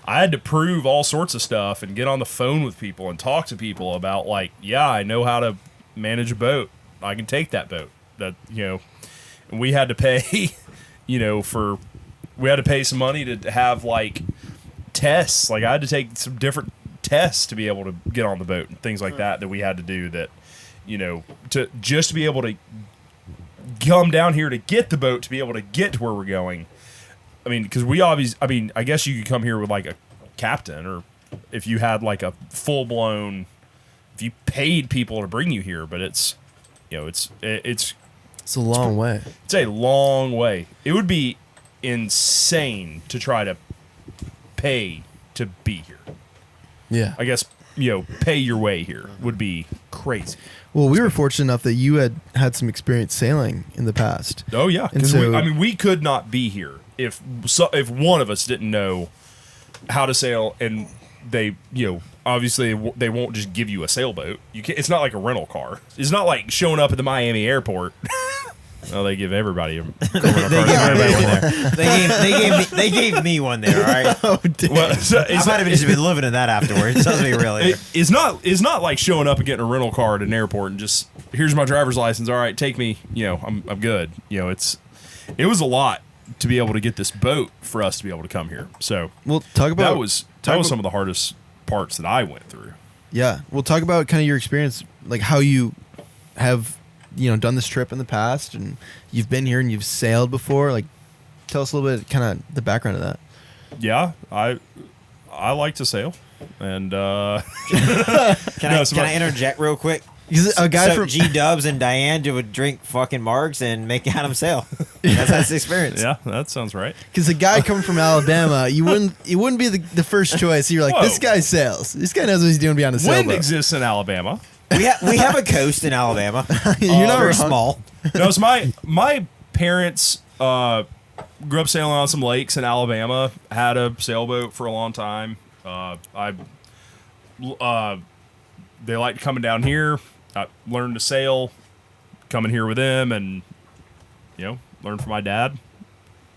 I had to prove all sorts of stuff and get on the phone with people and talk to people about like, I know how to manage a boat. I can take that boat. That and we had to pay, we had to pay some money to have like tests. Like I had to take some different tests to be able to get on the boat and things like that we had to do that, to just to be able to come down here to get the boat to be able to get to where we're going. I mean, because I guess you could come here with like a captain, or if you had like a full blown, if you paid people to bring you here, but it's a long way. It's a long way. It would be insane to try to pay to be here. Yeah. I guess, pay your way here would be crazy. Well, we were fortunate enough that you had some experience sailing in the past. Oh, yeah. Because we could not be here if one of us didn't know how to sail, and they, obviously they won't just give you a sailboat. It's not like a rental car. It's not like showing up at the Miami airport. Well, they give everybody a they gave me one there, all right? Oh, damn. Well, I might have just been living in that afterwards. Sounds like really. It's not like showing up and getting a rental car at an airport and just, here's my driver's license. All right, take me. I'm good. It was a lot to be able to get this boat for us to be able to come here. So we'll talk about that was some of the hardest parts that I went through. Yeah, we'll talk about kind of your experience, like how you have done this trip in the past, and you've been here and you've sailed before. Like, tell us a little bit, kind of the background of that. Yeah, I like to sail, and can I interject real quick? A guy from G-Dubs and Diane would drink fucking margs and make Adam sail. That's the experience. Yeah, that sounds right. Because a guy coming from Alabama, you wouldn't be the first choice. You're like, this guy sails. This guy knows what he's doing beyond a sailboat. Wind exists in Alabama. We have a coast in Alabama. You're not very wrong. small. No, it's my parents grew up sailing on some lakes in Alabama. Had a sailboat for a long time. They liked coming down here. I learned to sail, coming here with them, and learned from my dad.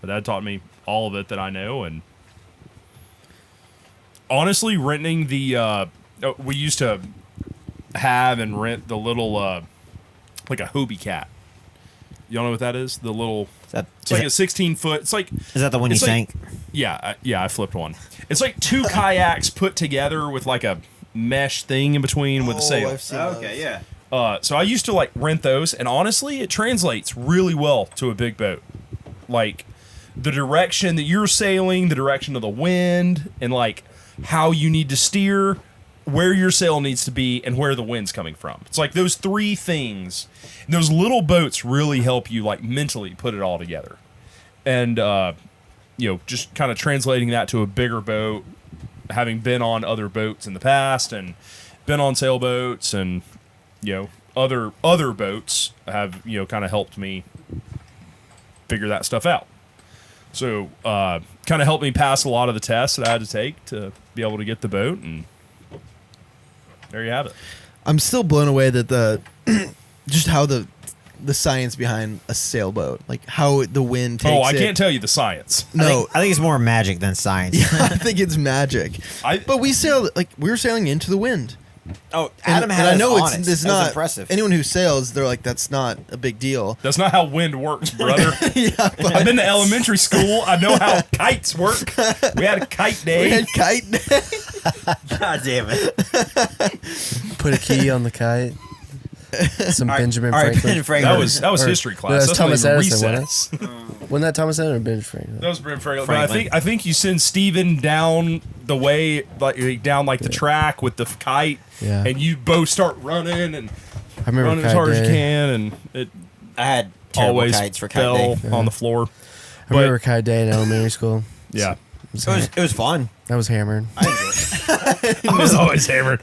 My dad taught me all of it that I know, and honestly, renting we used to have and rent the little like a Hobie cat. You know what that is? The little it's like a 16-foot. It's like, is that the one you sank? Yeah, I flipped one. It's like 2 kayaks put together with like a mesh thing in between with a sail. Okay, yeah. So I used to like rent those, and honestly, it translates really well to a big boat. Like the direction that you're sailing, the direction of the wind, and like how you need to steer, where your sail needs to be, and where the wind's coming from. It's like those three things. And those little boats really help you like mentally put it all together. And just kind of translating that to a bigger boat, having been on other boats in the past and been on sailboats and other boats have kind of helped me figure that stuff out. So kind of helped me pass a lot of the tests that I had to take to be able to get the boat, and there you have it. I'm still blown away that just how the science behind a sailboat, like how the wind takes I can't tell you the science. No, I think it's more magic than science. yeah, I think it's magic. But we were sailing into the wind. Oh, Adam had and I know us on it's it. That was not impressive. Anyone who sails, they're like, that's not a big deal. That's not how wind works, brother. Yeah, but I've been to elementary school. I know how kites work. We had a kite day. we had kite day. God damn it. Put a key on the kite. Some Benjamin All right, Franklin. Ben Franklin. That was Or- history no, class. that's That's not Thomas even Edison, recess. Wasn't that Thomas Edison or Benjamin Franklin? That was Ben Franklin. Franklin. But I think you send Steven down the way, down the track with the kite, Yeah. and you both start running and I remember running as kite hard as you day. can, and it I had terrible always kites for kite fell day. on the floor. I remember kite day in elementary school. Yeah, It was fun. I was hammered. I enjoyed it. I was always hammered.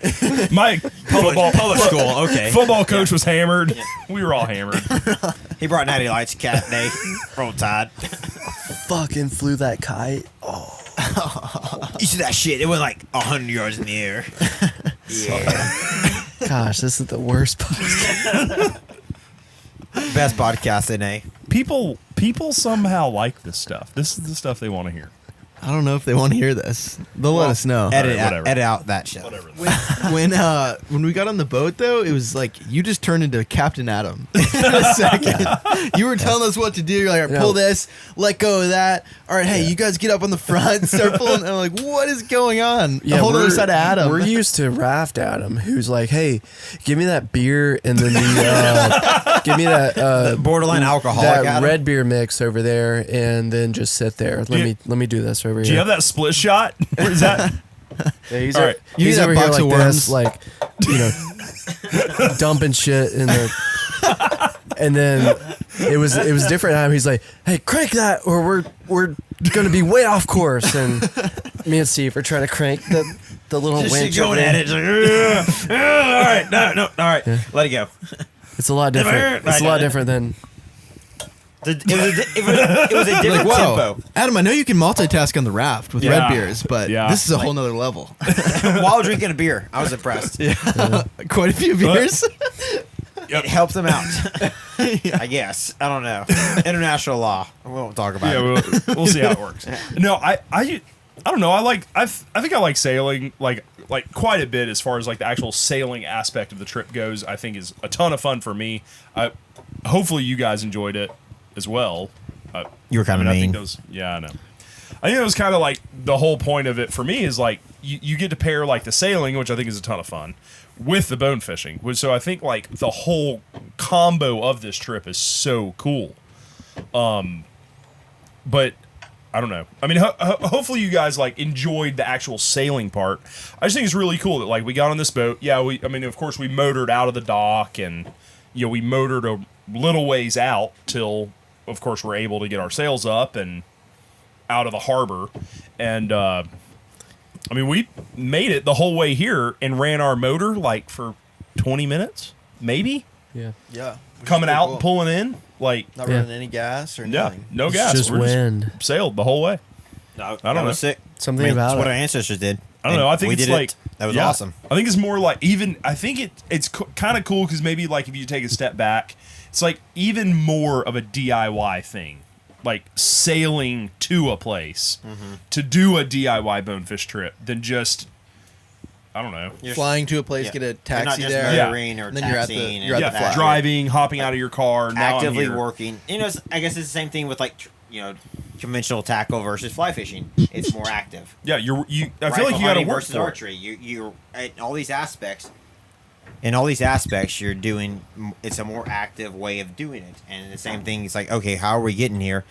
My Public school, okay. football coach was hammered. We were all hammered. He brought Natty Lights cat day. Roll Tide. Fucking flew that kite. You see that shit? It went like 100 yards in the air. Yeah. Gosh, this is the worst podcast. Best podcast in A. People somehow like this stuff. This is the stuff they want to hear. I don't know if they want to hear this. They'll let us know. Edit, whatever. edit out that shit. Whatever. When we got on the boat, though, it was like you just turned into Captain Adam in a second. You were telling us what to do. You're like, all right, pull this, let go of that. All right, hey, you guys get up on the front, start pulling. And I'm like, what is going on? The whole other side of Adam. We're used to Raft Adam, who's like, hey, give me that beer and then give me that Borderline alcoholic that Adam. red beer mix over there, and then just sit there. Let me do this over here. Do you have that split shot? Where is that? Yeah, he's All right. You he's need over that here box like of this, worms. like dumping shit in the. And then it was different. He's like, "Hey, crank that, or we're gonna be way off course." And me and Steve are trying to crank the little Just winch. going over at there. it. It's like, all right, no, all right, let it go. It's a lot different. It's a lot different than. It was a different Like, whoa, tempo. Adam, I know you can multitask on the raft with Yeah. red beers, but Yeah. this is a whole nother level. While drinking a beer, I was impressed. Quite a few beers. It helps them out. I guess. I don't know. International law. We won't talk about it. We'll see how it works. No, I don't know. I think I like sailing like quite a bit as far as like the actual sailing aspect of the trip goes. I think is a ton of fun for me. Hopefully you guys enjoyed it as well. You were kind of I mean. think those. Yeah, I know. I think it was kind of like the whole point of it for me is like you get to pair like the sailing, which I think is a ton of fun, with the bone fishing. So I think like the whole combo of this trip is so cool. But I don't know. I mean, hopefully you guys like enjoyed the actual sailing part. I just think it's really cool that like we got on this boat. Yeah, I mean, of course we motored out of the dock and we motored a little ways out till, of course, we're able to get our sails up and out of the harbor. And I mean, we made it the whole way here and ran our motor like for 20 minutes, maybe. Yeah. Yeah. Coming out and pulling in, like Not Yeah. running any gas or yeah, anything. no It's gas. just We're wind. sailed the whole way. No, I don't know. Sick. Something about that's it. what our ancestors did. I don't know. I think we it's did like that was yeah. awesome. I think it's more like I think it's kind of cool because maybe like if you take a step back, it's like even more of a DIY thing, like sailing to a place to do a DIY bonefish trip than just I don't know. Flying to a place, get a You're not taxi just there. motoring or and then you're at the taxiing you're at and the Yeah, flat. driving, hopping out of your car, now I'm actively here. working. I guess it's the same thing with like conventional tackle versus fly fishing. It's more active. Yeah, I feel Rifle like you got to hunting work versus for it. archery. You're at all these aspects. in all these aspects, you're doing. It's a more active way of doing it, and the same thing. It's like, okay, how are we getting here?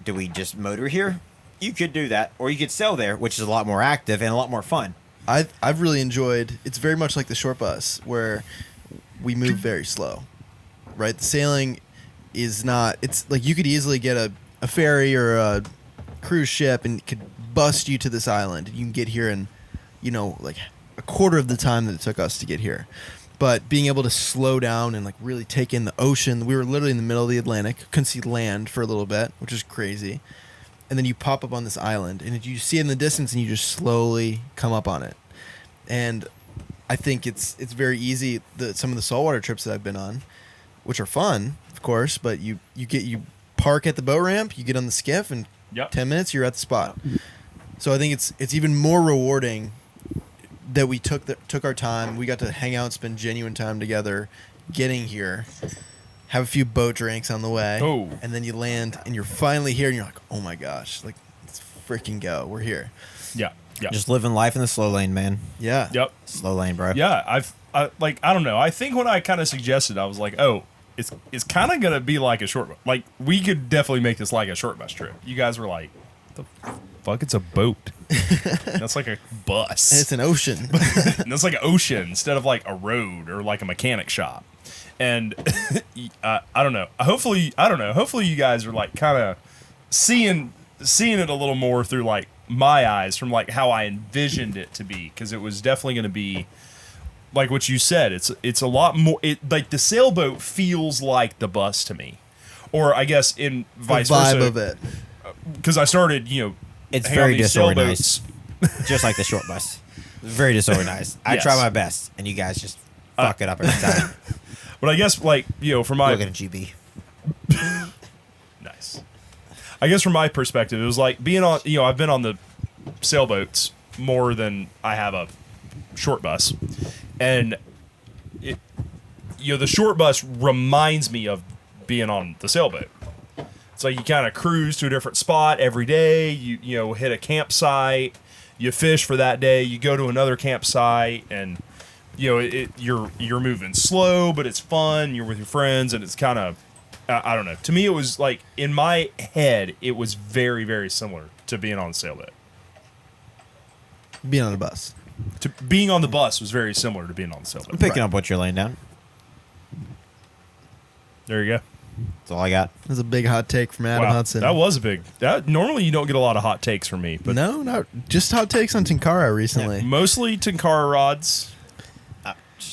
Do we just motor here? You could do that, or you could sail there, which is a lot more active and a lot more fun. I've really enjoyed. It's very much like the short bus where we move very slow, right? The sailing is not. It's like you could easily get a ferry or a cruise ship and it could bust you to this island. You can get here in, like a quarter of the time that it took us to get here. But being able to slow down and like really take in the ocean. We were literally in the middle of the Atlantic, couldn't see land for a little bit, which is crazy. And then you pop up on this island, and you see it in the distance, and you just slowly come up on it. And I think it's very easy. Some of the saltwater trips that I've been on, which are fun, of course, but you park at the boat ramp, you get on the skiff, and 10 minutes you're at the spot. So I think it's even more rewarding that we took our time. We got to hang out and spend genuine time together, getting here. Have a few boat drinks on the way, and then you land, and you're finally here, and you're like, "Oh my gosh! Like, let's freaking go! We're here!" Yeah. Just living life in the slow lane, man. Yeah. Yep. Slow lane, bro. Yeah. I don't know. I think when I kind of suggested, I was like, "Oh, it's kind of gonna be like a short. Like, we could definitely make this like a short bus trip." You guys were like, "The fuck? It's a boat. That's like a bus. And it's an ocean. And that's like an ocean instead of like a road or like a mechanic shop." And I don't know. Hopefully you guys are like kind of seeing it a little more through like my eyes from like how I envisioned it to be, because it was definitely going to be like what you said. It's a lot more. Like the sailboat feels like the bus to me, or I guess in vice versa. The vibe of it, because I started it's very disorganized, just like the short bus. Very disorganized. I try my best, and you guys just fuck it up every time. But I guess, like, for my... Look at a GB. Nice. I guess from my perspective, it was like being on... I've been on the sailboats more than I have a short bus. And, the short bus reminds me of being on the sailboat. It's like you kind of cruise to a different spot every day. You hit a campsite. You fish for that day. You go to another campsite, and... you're moving slow, but it's fun. You're with your friends, and it's kind of, I don't know. To me, it was like, in my head, it was very, very similar to being on the sailboat. Being on a bus. Being on the bus was very similar to being on the sailboat. I'm picking up what you're laying down. There you go. That's all I got. That was a big hot take from Adam Hudson. That was a big... normally, you don't get a lot of hot takes from me. But no, not just hot takes on Tinkara recently. Yeah, mostly Tinkara rods.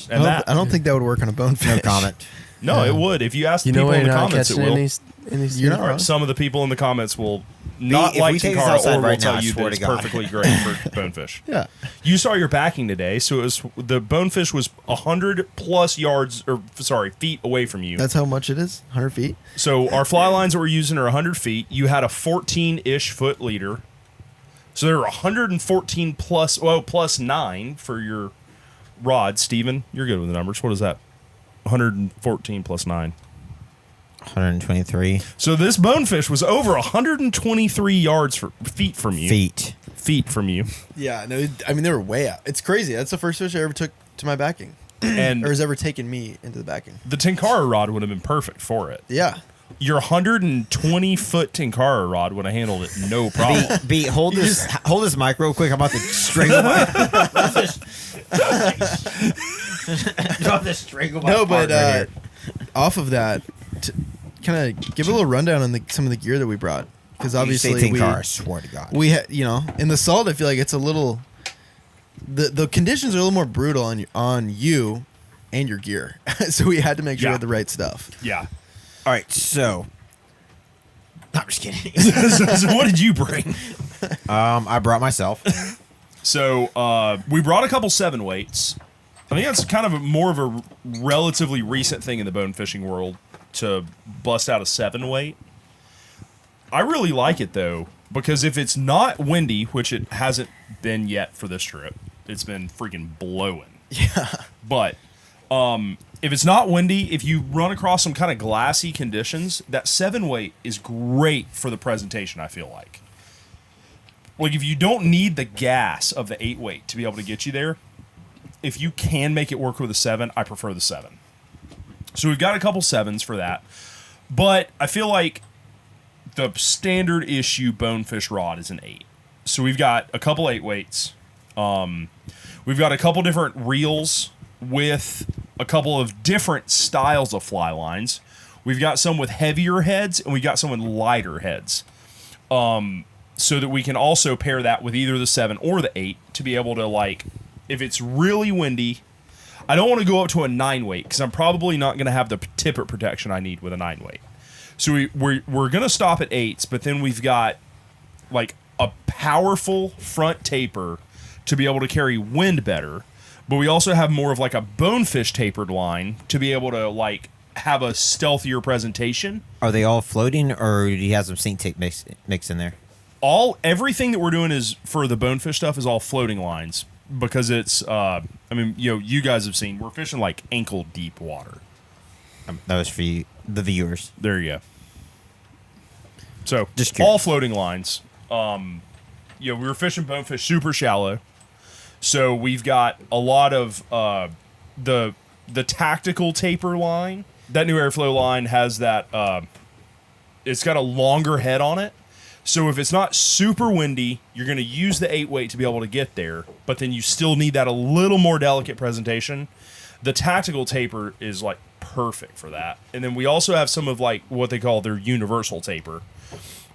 And I don't think that would work on a bonefish. No comment. No, it would. If you ask the people in the comments, it will. You're not wrong. Some of the people in the comments will not like Tinkara, or will tell you that it's perfectly great for bonefish. Yeah. You saw your backing today, so it was the bonefish was 100 plus feet away from you. That's how much it is? 100 feet? So our fly lines that we're using are 100 feet. You had a 14-ish foot leader. So there were 114 plus 9 for your rod. Steven, you're good with the numbers. What is that? 114 plus 9. 123. So this bonefish was over 123 feet from you. Feet from you. Yeah, no, they were way out. It's crazy. That's the first fish I ever took to my backing. And or has ever taken me into the backing. The Tinkara rod would have been perfect for it. Yeah. Your 120-foot Tinkara rod would have handled it no problem. B, hold this mic real quick. I'm about to strangle my... No, but off of that, kind of give a little rundown on some of the gear that we brought, because obviously Tinkara, I swear to God, we had in the salt. I feel like it's a little the conditions are a little more brutal on you and your gear, so we had to make sure we had the right stuff. Yeah. All right, so I'm just kidding. So what did you bring? I brought myself. So we brought a couple 7 weights. I think that's kind of more of a relatively recent thing in the bone fishing world to bust out a 7 weight. I really like it though, because if it's not windy, which it hasn't been yet for this trip, it's been freaking blowing. Yeah. But if it's not windy, if you run across some kind of glassy conditions, that 7 weight is great for the presentation, I feel like. Like if you don't need the gas of the 8 weight to be able to get you there, if you can make it work with a 7, I prefer the 7. So we've got a couple 7s for that. But I feel like the standard issue bonefish rod is an 8. So we've got a couple 8 weights. We've got a couple different reels with a couple of different styles of fly lines. We've got some with heavier heads, and we've got some with lighter heads. So that we can also pair that with either the 7 or the 8 to be able to, like, if it's really windy, I don't want to go up to a 9 weight because I'm probably not going to have the tippet protection I need with a 9 weight. So we're going to stop at 8s, but then we've got, like, a powerful front taper to be able to carry wind better, but we also have more of like a bonefish tapered line to be able to like have a stealthier presentation. Are they all floating, or do you have some sink tape mix in there? Everything that we're doing is for the bonefish stuff is all floating lines because it's I mean, you know, you guys have seen we're fishing like ankle deep water. That was for you, the viewers. There you go. So just curious. All floating lines. You know, we were fishing bonefish super shallow. So we've got a lot of the tactical taper line. That new airflow line has that. It's got a longer head on it. So if it's not super windy, you're going to use the 8 weight to be able to get there. But then you still need that a little more delicate presentation. The tactical taper is like perfect for that. And then we also have some of like what they call their universal taper,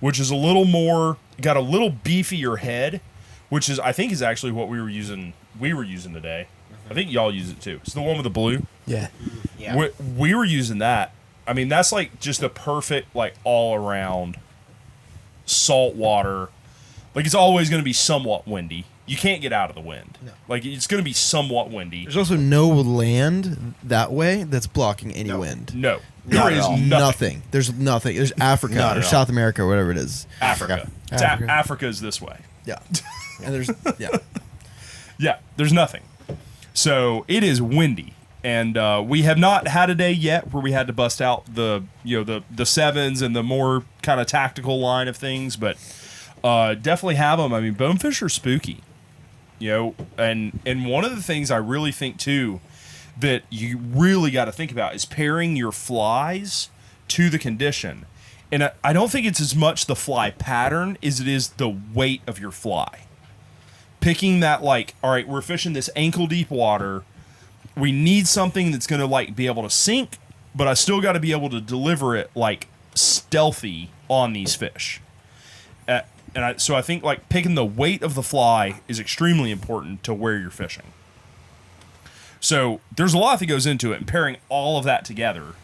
which is a little more, got a little beefier head. Which is, I think, is actually what we were using today. I think y'all use it too. It's the one with the blue. Yeah. We were using that. I mean, that's like just a perfect, like, all around salt water. Like, it's always going to be somewhat windy. You can't get out of the wind. No. Like, it's going to be somewhat windy. There's also no land that way that's blocking any wind. No. There is nothing. There's nothing. There's Africa or South America or whatever it is. Africa. Africa is this way. Yeah. And there's there's nothing. So it is windy, and we have not had a day yet where we had to bust out the 7s and the more kind of tactical line of things, but definitely have them. I mean, bonefish are spooky, you know, and one of the things I really think too that you really got to think about is pairing your flies to the condition. And I don't think it's as much the fly pattern as it is the weight of your fly. Picking that, like, all right, we're fishing this ankle deep water. We need something that's going to, like, be able to sink, but I still got to be able to deliver it, like, stealthy on these fish. So I think, like, picking the weight of the fly is extremely important to where you're fishing. So there's a lot that goes into it, and pairing all of that together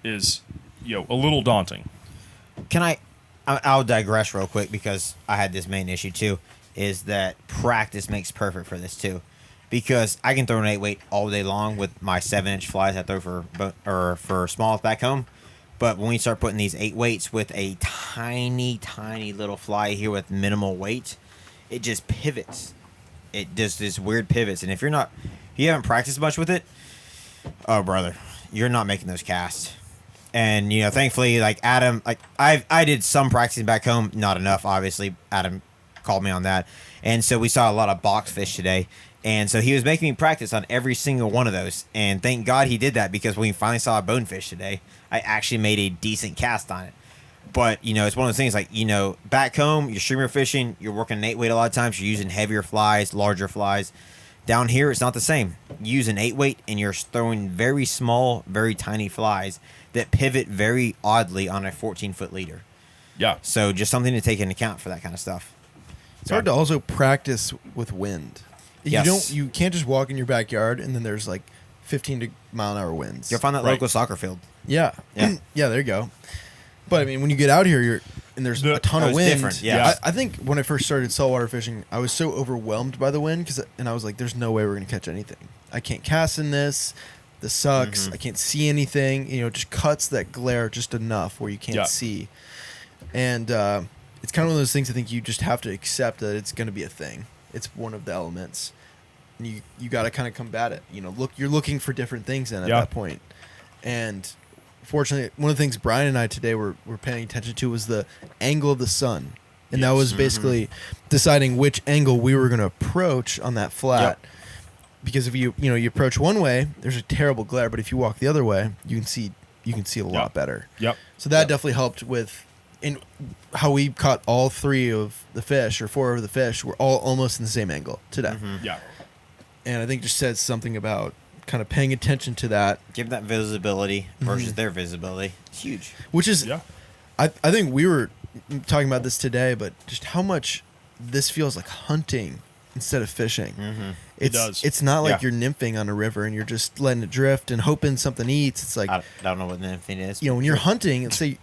is, you know, a little daunting. I'll digress real quick because I had this main issue too, is that practice makes perfect for this too. Because I can throw an 8 weight all day long with my 7-inch flies I throw for smallmouth back home. But when we start putting these 8 weights with a tiny, tiny little fly here with minimal weight, it just pivots. It does this weird pivots. And if you haven't practiced much with it, oh brother, you're not making those casts. And, you know, thankfully, like Adam, like I did some practicing back home, not enough, obviously. Adam called me on that. And so we saw a lot of box fish today. And so he was making me practice on every single one of those. And thank God he did that, because when we finally saw a bonefish today, I actually made a decent cast on it. But, you know, it's one of those things like, you know, back home, you're streamer fishing, you're working an 8 weight a lot of times, you're using heavier flies, larger flies. Down here, it's not the same. You use an 8 weight and you're throwing very small, very tiny flies that pivot very oddly on a 14-foot leader. Yeah. So just something to take into account for that kind of stuff. It's hard to also practice with wind. Yes. You can't just walk in your backyard and then there's like 15-mile-an-hour winds. You'll find that local soccer field. Yeah. Yeah, there you go. But I mean, when you get out here, there's a ton of wind. Different. Yeah. I think when I first started saltwater fishing, I was so overwhelmed by the wind and I was like, "There's no way we're gonna catch anything. I can't cast in this. This sucks. Mm-hmm. I can't see anything. You know, it just cuts that glare just enough where you can't see." And it's kind of one of those things. I think you just have to accept that it's gonna be a thing. It's one of the elements, and you got to kind of combat it. You know, you're looking for different things at that point, and fortunately, one of the things Brian and I today were paying attention to was the angle of the sun. And that was basically deciding which angle we were going to approach on that flat. because if you approach one way, there's a terrible glare, but if you walk the other way, you can see a lot better. Yep. So that definitely helped with in how we caught all 3 of the fish or 4 of the fish were all almost in the same angle today. Yeah. And I think just said something about kind of paying attention to that. Give that visibility versus their visibility. It's huge. Which is, Yeah. I think we were talking about this today, but just how much this feels like hunting instead of fishing. It does. It's not like you're nymphing on a river and you're just letting it drift and hoping something eats. It's like I don't know what nymphing is. when you're hunting, let's say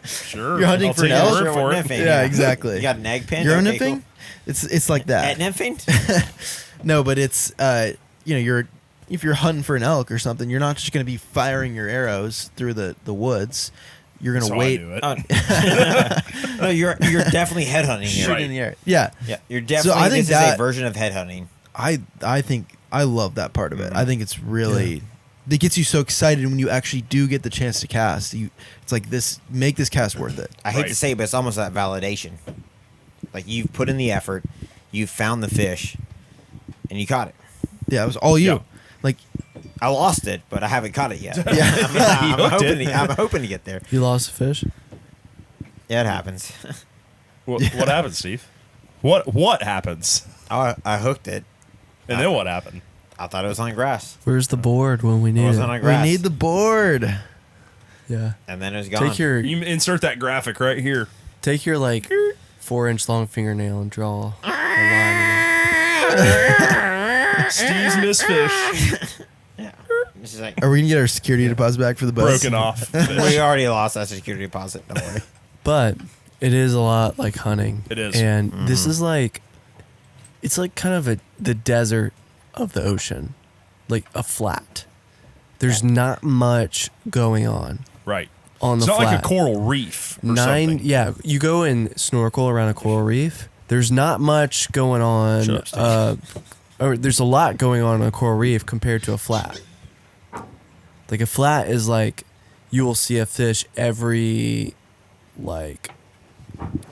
Sure. you're hunting I'll for an take your elk. word for it. Nymphing, Yeah, exactly. You got an egg pen? You're Okay, nymphing. cool. It's like that. At nymphing? No, but it's if you're hunting for an elk or something, you're not just going to be firing your arrows through the woods. You're going to So wait. I knew it. No, you're definitely headhunting here. Shoot in the air. Yeah. Yeah, you're definitely. I think this is that- a version of headhunting. I think I love that part of it. I think it's really it gets you so excited when you actually do get the chance to cast. It's like this make this cast worth it. I hate Right. to say it, but it's almost that validation. Like you've put in the effort, you've found the fish, and you caught it. Yeah, it was all you. Yeah. Like I lost it, but I haven't caught it yet. yeah. I'm hooked hoping. it. I'm hoping to get there. You lost a fish? Yeah, it happens. What happened, Steve? What happens? I hooked it. And then what happened? I thought it was on grass. Where's the board when we It need wasn't it? on grass. We need the board. Yeah. And then it was gone. Take your You insert that graphic right here. like 4-inch long fingernail and draw a line. in it. Steve's missed fish. It's just like, Are we gonna get our security deposit back for the bus? Broken off. we already lost that security deposit. Don't worry. But it is a lot like hunting. It is. And this is like, it's like kind of the desert of the ocean, like a flat. There's not much going on Right. on the It's not flat. like a coral reef or something. Yeah, you go and snorkel around a coral reef. There's not much going on. Shut up, Or there's a lot going on a coral reef compared to a flat. Like a flat is like you will see a fish every like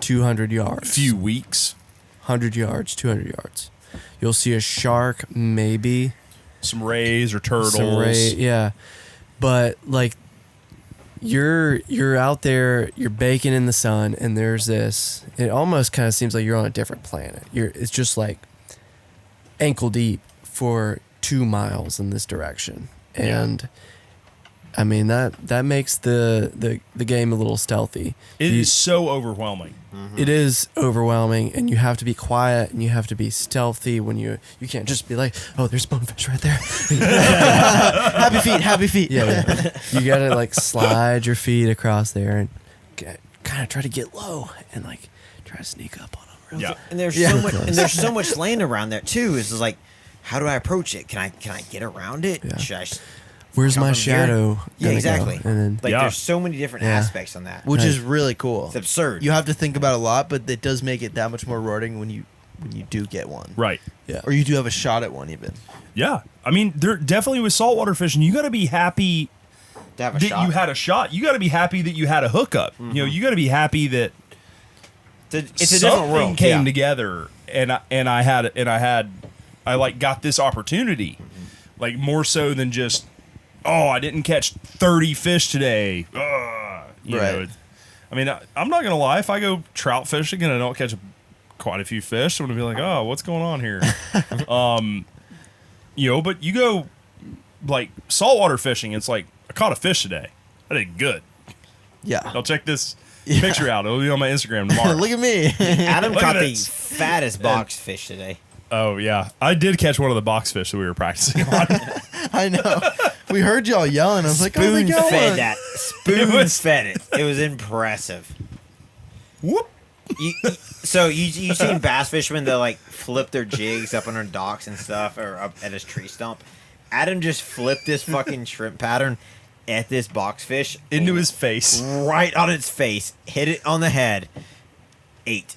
200 yards. Few weeks. 100 yards, 200 yards. You'll see a shark, maybe. Some rays or turtles. Some yeah. But like you're out there, you're baking in the sun, and there's this. It almost kind of seems like you're on a different planet. It's just like ankle deep for 2 miles in this direction, and I mean that makes the game a little stealthy. It is so overwhelming. It is overwhelming, and you have to be quiet, and you have to be stealthy when you can't just be like, oh, there's bonefish right there. Happy feet. Yeah. You gotta like slide your feet across there and kind of try to get low and like try to sneak up on them. Yeah. And there's so much land around there too. It's just like, how do I approach it? Can I get around it? Yeah. Should I Where's jump my from here? shadow? Yeah, gonna exactly. go? And then Like Yeah. there's so many different Yeah. aspects on that. Which is really cool. It's absurd. You have to think about it a lot, but it does make it that much more rewarding when you do get one. Right. yeah, Or you do have a shot at one even. Yeah. I mean, there definitely with saltwater fishing, you got to be happy to have a that shot. you had a shot. You got to be happy that you had a hookup. You know, you got to be happy that it's a different something world. came Yeah. together, and I like got this opportunity, like more so than just, oh, I didn't catch 30 fish today. You Right. know, I mean, I'm not gonna lie. If I go trout fishing and I don't catch quite a few fish, I'm gonna be like, oh, what's going on here? But you go like saltwater fishing, it's like I caught a fish today. I did good. Yeah. I'll check this picture out. It'll be on my Instagram tomorrow. Look at me. Adam Look caught at the this. fattest box fish today. Oh yeah, I did catch one of the box fish that we were practicing on. I know. We heard y'all yelling. I was like, oh, they Spoon got fed one. that. Spoon fed it. It was impressive. Whoop. So you seen bass fishermen that like flip their jigs up on their docks and stuff, or up at his tree stump? Adam just flipped this fucking shrimp pattern at this box fish Into his face. right on its face, hit it on the head, ate.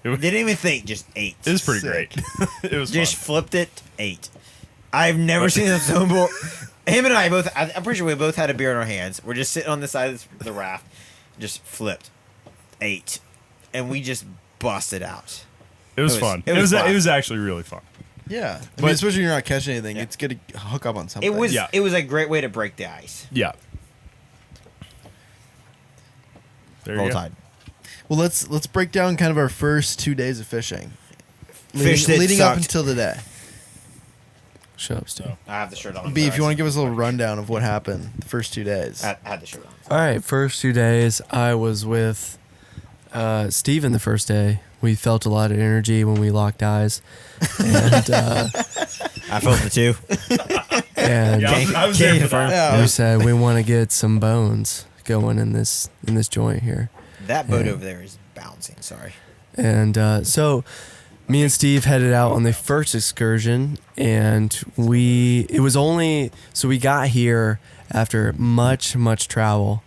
Didn't even think, just ate. It was pretty Sick. great. It was Just fun. flipped it, ate. I've never seen him so more. Him and I both. I'm pretty sure we both had a beer in our hands. We're just sitting on the side of the raft, just flipped, ate, and we just busted out. It was it was- fun. it It was was fun. it was actually really fun. Yeah, But- especially when you're not catching anything, it's good to hook up on something. It was Yeah. it was a great way to break the ice. Yeah. There Roll you go. Tide. Well, let's break down kind of our first 2 days of fishing. Fish that leading up sucked. until today. Shut up, Steve. I have the shirt on. B, if you want to give us a little rundown of what happened the first 2 days. I had the shirt on. All right, first 2 days, I was with Steven the first day. We felt a lot of energy when we locked eyes. And, I felt the two. and Yeah, I was there for that. Yeah. we said we want to get some bones going in this joint here. That boat Yeah. over there is bouncing. Sorry. And so me and Steve headed out on the first excursion, and we got here after much travel,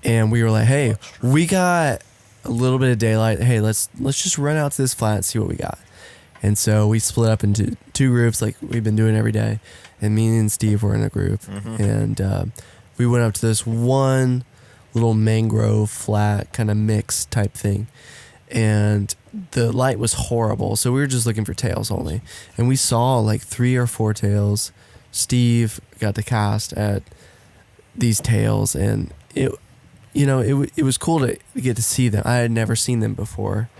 and we were like, hey, we got a little bit of daylight. Hey, let's just run out to this flat and see what we got. And so we split up into 2 groups like we've been doing every day, and me and Steve were in a group, and we went up to this one little mangrove flat kind of mix type thing, and the light was horrible, so we were just looking for tails only, and we saw like 3 or 4 tails. Steve got to cast at these tails, and it was cool to get to see them. I had never seen them before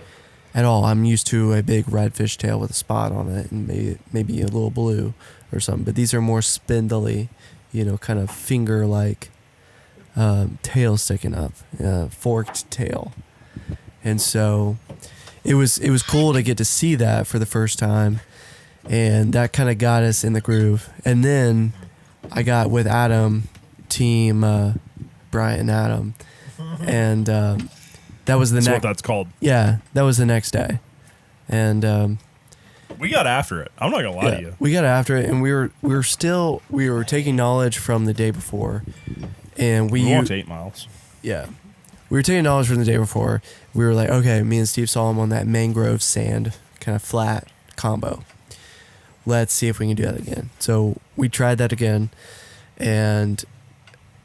at all. I'm used to a big redfish tail with a spot on it and maybe a little blue or something, but these are more spindly, kind of finger like tail sticking up, forked tail. And so it was cool to get to see that for the first time, and that kind of got us in the groove. And then I got with Adam, team Bryant and Adam, and that was the That's what next. that's called. Yeah, that was the next day, and We got after it. I'm not gonna lie to you. we got after it, and we were taking knowledge from the day before, and We walked 8 miles. yeah. We were taking knowledge from the day before. We were like, okay, me and Steve saw him on that mangrove sand kind of flat combo. Let's see if we can do that again. So we tried that again, and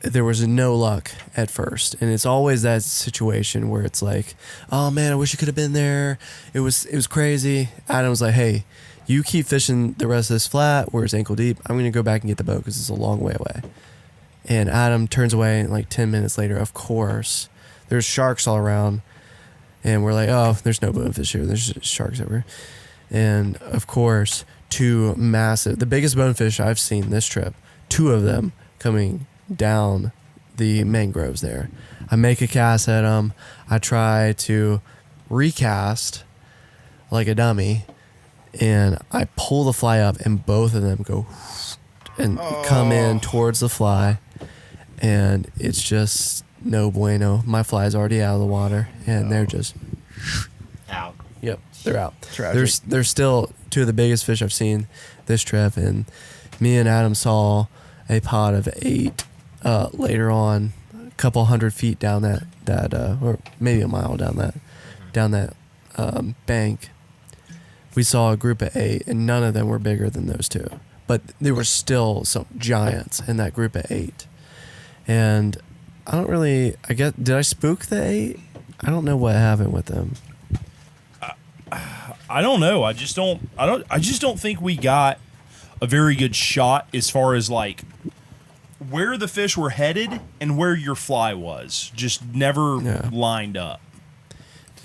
there was no luck at first. And it's always that situation where it's like, oh man, I wish you could have been there. It was crazy. Adam was like, hey, you keep fishing the rest of this flat where it's ankle deep. I'm going to go back and get the boat because it's a long way away. And Adam turns away, and like 10 minutes later, of course, there's sharks all around. And we're like, oh, there's no bonefish here. There's just sharks everywhere. And of course, 2 massive, the biggest bonefish I've seen this trip, 2 of them coming down the mangroves there. I make a cast at them. I try to recast like a dummy, and I pull the fly up, and both of them go and come in towards the fly, and it's just no bueno. My fly's already out of the water, and they're just Out. yep, they're out. Tragic. They're still 2 of the biggest fish I've seen this trip, and me and Adam saw a pod of 8 later on, a couple 100 feet down that or maybe a mile down that bank. We saw a group of 8, and none of them were bigger than those 2, but there were still some giants in that group of 8. And I guess, did I spook the 8? I don't know what happened with them. I don't know. I just don't think we got a very good shot as far as like where the fish were headed and where your fly was. Just never lined up.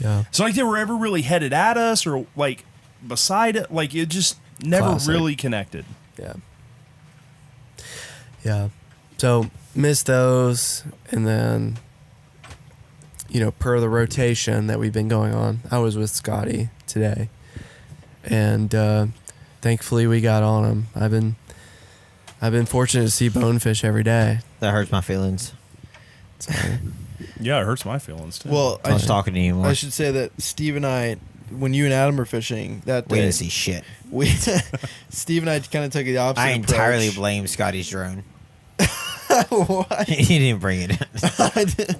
Yeah. It's not like they were ever really headed at us or like beside it. Like it just never Classic. really connected. Yeah. Yeah. So missed those, and then per the rotation that we've been going on, I was with Scotty today, and thankfully we got on him. I've been fortunate to see bonefish every day. That hurts my feelings. Sorry. Yeah, it hurts my feelings too. Well, I was talking to you anymore. I should say that Steve and I, when you and Adam were fishing that We day, didn't see shit. Steve and I kind of took the opposite I entirely approach. blame Scotty's drone. What? He didn't bring it.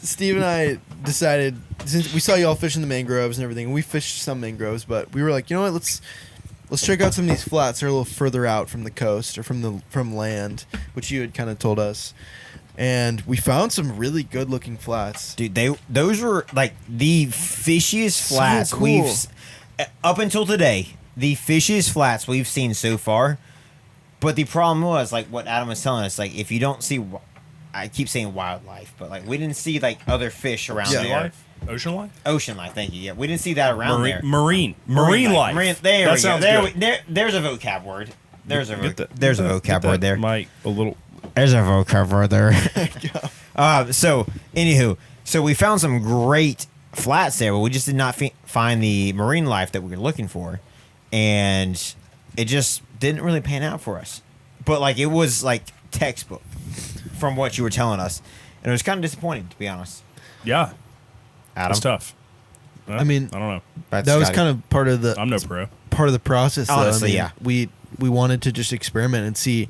Steve and I decided, since we saw you all fishing the mangroves and everything, we fished some mangroves, but we were like, you know what, let's check out some of these flats. They're a little further out from the coast or from land, which you had kind of told us. And we found some really good looking flats. Dude, those were like the fishiest So flats cool. we've up until today. the fishiest flats we've seen so far. But the problem was, like what Adam was telling us, like if you don't see, I keep saying wildlife, but like we didn't see like other fish around Sea there. life? Ocean life? Ocean life, thank you. Yeah, we didn't see that around there. Marine life. There that we sounds go. good. There's a vocab word. There's a Get vocab word there. Mike, a little. There's a vocab word there. So, anywho, so we found some great flats there, but we just did not find the marine life that we were looking for, and it just didn't really pan out for us. But like it was like textbook from what you were telling us, and it was kind of disappointing to be honest. Yeah, Adam, it's tough. I mean, I don't know. that was kind of part of the I'm no pro. part of the process. Honestly, though. I mean, we wanted to just experiment and see,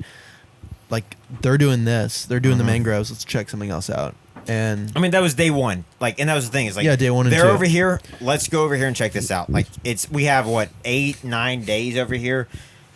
like they're doing this, they're doing the mangroves. Let's check something else out. And I mean, that was day one. Like, and that was the thing is like, yeah, day 1 and 2. they're over here. Let's go over here and check this out. Like, we have what 8-9 days over here.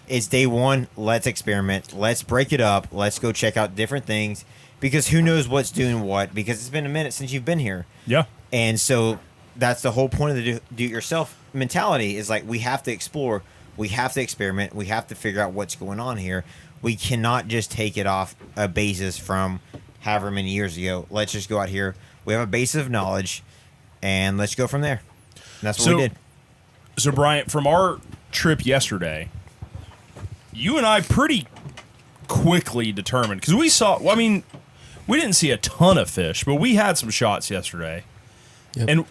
It's day one. Let's experiment. Let's break it up. Let's go check out different things because who knows what's doing what? Because it's been a minute since you've been here. Yeah. And so that's the whole point of the do-it-yourself mentality is like we have to explore, we have to experiment, we have to figure out what's going on here. We cannot just take it off a basis from however many years ago. Let's just go out here. We have a basis of knowledge, and let's go from there. And that's what we did. So, Brian, from our trip yesterday, you and I pretty quickly determined, because we saw, well, I mean, we didn't see a ton of fish, but we had some shots yesterday. Yep. And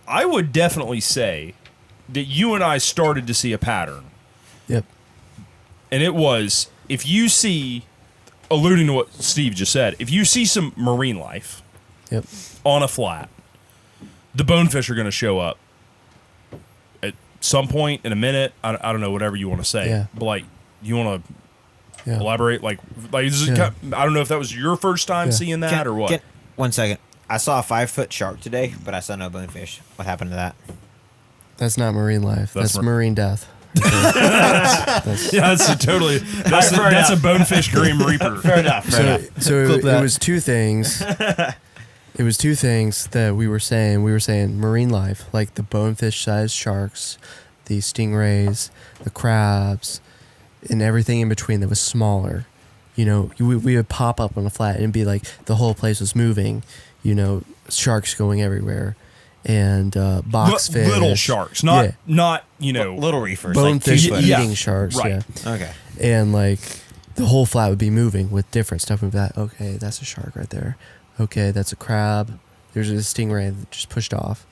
I would definitely say that you and I started to see a pattern. Yep. And it was, if you see, alluding to what Steve just said, if you see some marine life Yep. on a flat, the bonefish are going to show up at some point in a minute. I don't know, whatever you want to say. Yeah. But, like, you want to Yeah. elaborate? Like this is Yeah. I don't know if that was your first time Yeah. seeing that or what. 1 second. I saw a 5-foot shark today, but I saw no bonefish. What happened to that? That's not marine life. That's That's marine death. Yeah, that's a totally that's a bonefish grim reaper. Fair enough. So Clip it that. was two things. It was two things that we were saying. We were saying marine life, like the bonefish-sized sharks, the stingrays, the crabs, and everything in between that was smaller. You know, we would pop up on a flat and be like the whole place was moving. You know, sharks going everywhere, and boxfish, Little sharks, not you know little reefers, bonefish like Yeah. eating sharks. Right. Yeah. Okay. And like the whole flat would be moving with different stuff. With that, okay, that's a shark right there. Okay, that's a crab. There's a stingray that just pushed off.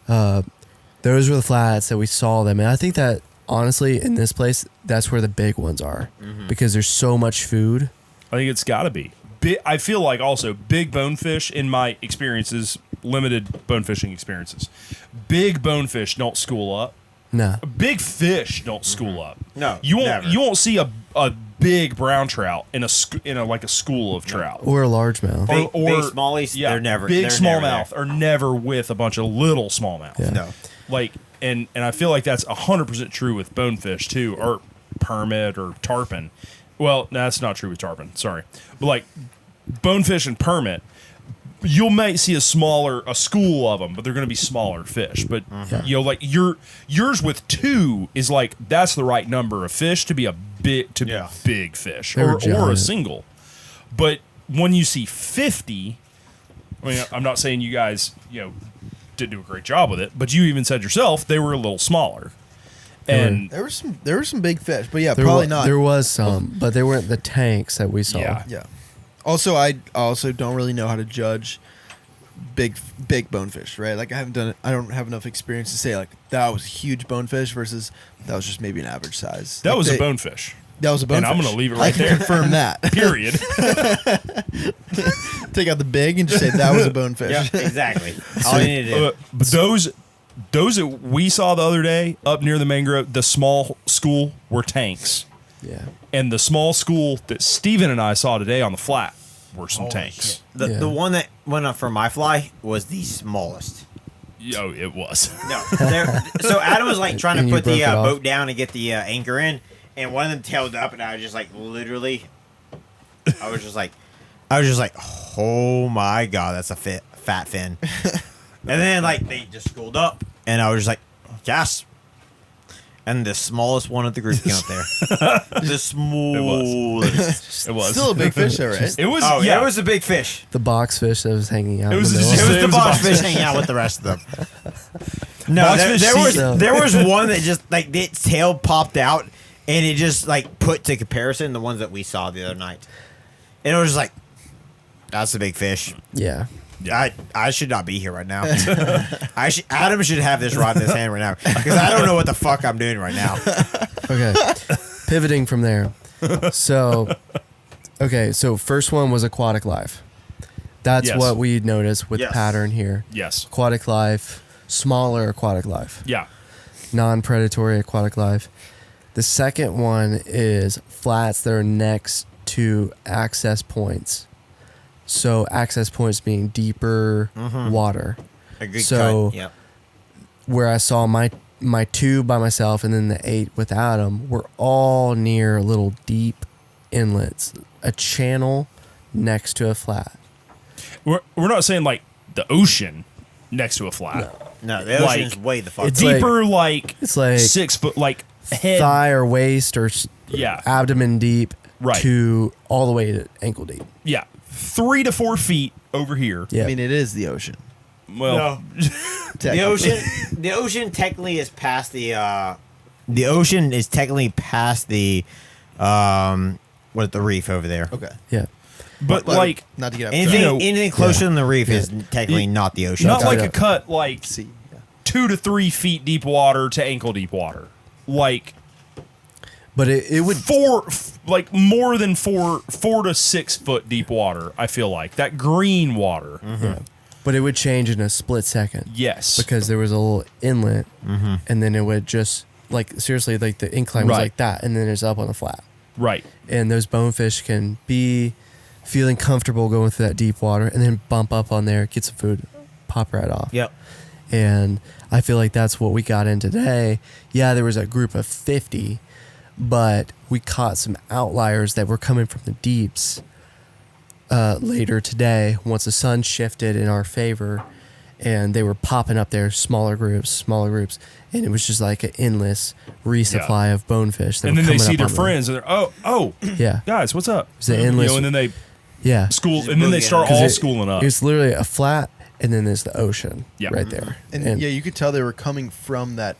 Those were the flats that we saw them, and I think that honestly, in this place, that's where the big ones are because there's so much food. I think it's got to be. I feel like also big bonefish in my experiences, limited bone-fishing experiences. Big bonefish don't school up. Nah. Big fish don't school up. No, you won't. never. You won't see a big brown trout in a school of trout. Or a largemouth. Big smallies, Yeah, they're never. big they're never smallmouth are never with a bunch of little smallmouth. Yeah. No. Like and I feel like that's 100% true with bonefish too, or permit or tarpon. Well, no, that's not true with tarpon. Sorry, but like bonefish and permit, you might see a school of them, but they're going to be smaller fish. But you know, like yours with 2 is like that's the right number of fish to be a big big fish, They were or a giant. single. But when you see 50, I mean, I'm not saying you guys didn't do a great job with it, but you even said yourself they were a little smaller. And There were some big fish, but yeah, probably not. There was some, but they weren't the tanks that we saw. Yeah. Yeah. Also, I also don't really know how to judge big bonefish, right? Like I don't have enough experience to say like that was a huge bonefish versus that was just maybe an average size. that Like, was a bonefish. That was a bonefish. And I'm gonna leave it I right can there. confirm that. Period. Take out the big and just say that was a bonefish. Yeah, exactly. All you need to do. But those that we saw the other day up near the mangrove, the small school were tanks, Yeah. and the small school that Steven and I saw today on the flat were some tanks. The Yeah. the one that went up for my fly was the smallest. Oh, it was. No, so Adam was like trying And to you put the broke it off? boat down and get the anchor in, and one of them tailed up, and I was just like, literally, I was just like, oh my god, that's a fat fin. And then like they just schooled up, and I was just like, yes. And the smallest one of the group came up there. The smallest. It was. Still a big fish, though, right? It was. Oh, yeah. It was a big fish. The box fish that was hanging out. It was in the just- middle. It was It the was a box box fish fish. hanging out with the rest of them. No, Box fish there was one that just like its tail popped out, and it just like put to comparison the ones that we saw the other night, and it was just like, that's a big fish. Yeah. I should not be here right now. Adam should have this rod in his hand right now because I don't know what the fuck I'm doing right now. Okay. Pivoting from there. So first one was aquatic life. That's Yes. what we noticed with Yes. pattern here. Yes. Aquatic life, smaller aquatic life, Yeah. non-predatory aquatic life. The second one is flats that are next to access points. So access points being deeper water. A good So- cut. Yep. Where I saw my two by myself and then the 8 with Adam were all near little deep inlets, a channel next to a flat. We're not saying like the ocean next to a flat. No, the Like, ocean's way the fuck. it's deep. Deeper, like It's like 6 foot, like head. thigh or waist or Yeah. abdomen deep Right. to all the way to ankle deep. Yeah. 3 to 4 feet over here. Yeah. I mean, it is the ocean. Well, No. Technically. The ocean technically is past the ocean is technically past the the reef over there. Okay. yeah. but Well, like not to get off Anything track. know- anything closer than the reef is technically You- not the ocean. not like Yeah. a cut, like See. Yeah. 2 to 3 feet deep water to ankle deep water. Like But it would like more than 4 to 6 foot deep water. I feel like that green water. but it would change in a split second. Yes, Because there was a little inlet and then it would just like seriously like the incline was Right. like that and then it's up on the flat. right. And those bonefish can be feeling comfortable going through that deep water and then bump up on there, get some food, pop right off. Yep. And I feel like that's what we got in today. Yeah, there was a group of 50, but we caught some outliers that were coming from the deeps later today once the sun shifted in our favor and they were popping up there, smaller groups. And it was just like an endless resupply of bonefish. That And were then they coming see up their on them. friends, and they're oh, Yeah. guys, what's up? It's the endless- and then they Yeah. school, and then they start 'Cause all it- schooling up. It's literally a flat and then there's the ocean Yeah. right there. And, yeah, you could tell they were coming from that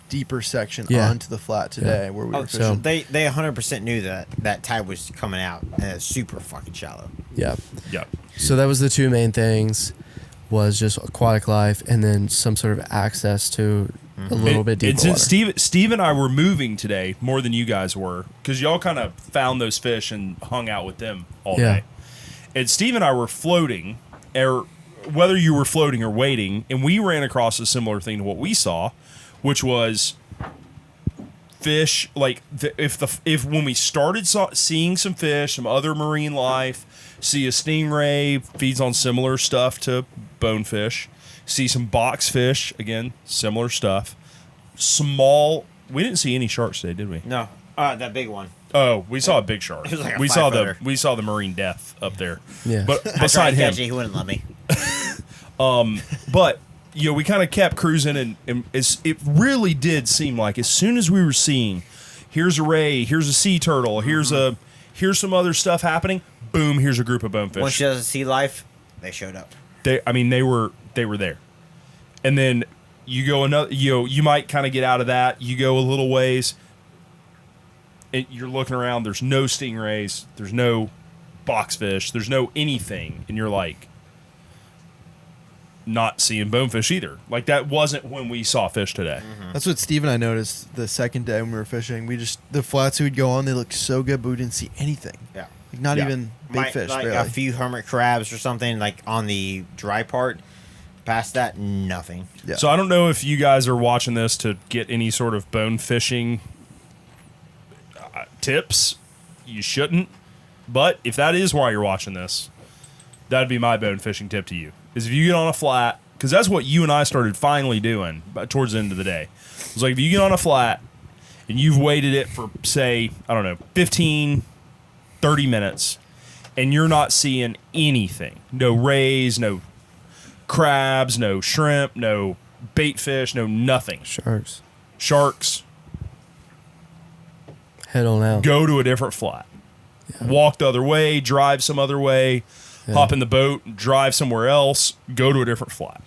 deeper section Yeah. onto the flat today where we were so- fishing. They 100% knew that tide was coming out and it's super fucking shallow. Yeah. Yeah, So that was the two main things, was just aquatic life and then some sort of access to a little bit deeper And since water. Steve and I were moving today more than you guys were, because y'all kind of found those fish and hung out with them all Yeah. day. And Steve and I were floating, or whether you were floating or waiting, and we ran across a similar thing to what we saw, which was fish. Like if when we started seeing some fish, some other marine life, see a stingray feeds on similar stuff to bonefish. See some boxfish, again, similar stuff. Small. We didn't see any sharks today, did we? No, that big one. Oh, we saw a big shark. It was like a we saw the 5-footer. marine death up there. Yeah. But I tried beside to him, catch it, he wouldn't let me. but we kind of kept cruising, and it really did seem like as soon as we were seeing, here's a ray, here's a sea turtle, here's some other stuff happening. Boom! Here's a group of bonefish. Once you doesn't see life, they showed up. They were there, and then you go another. You might kind of get out of that. You go a little ways, and you're looking around. There's no stingrays. There's no boxfish. There's no anything, and you're like, not seeing bonefish either. Like that wasn't when we saw fish today. That's what Steve and I noticed the second day when we were fishing. The flats we'd go on, they looked so good, but we didn't see anything. Yeah. Like not Yeah. even big fish, like barely. a few hermit crabs or something like on the dry part. Past that, nothing. Yeah. So I don't know if you guys are watching this to get any sort of bone fishing tips. You shouldn't. But if that is why you're watching this, that'd be my bone fishing tip to you. Is if you get on a flat, because that's what you and I started finally doing towards the end of the day. It's like if you get on a flat and you've waited it for, say, I don't know, 15, 30 minutes, and you're not seeing anything. No rays, no crabs, no shrimp, no bait fish, no nothing. Sharks. Sharks. Head on out. Go to a different flat. Yeah. Walk the other way, drive some other way, hop in the boat, drive somewhere else, go to a different flat.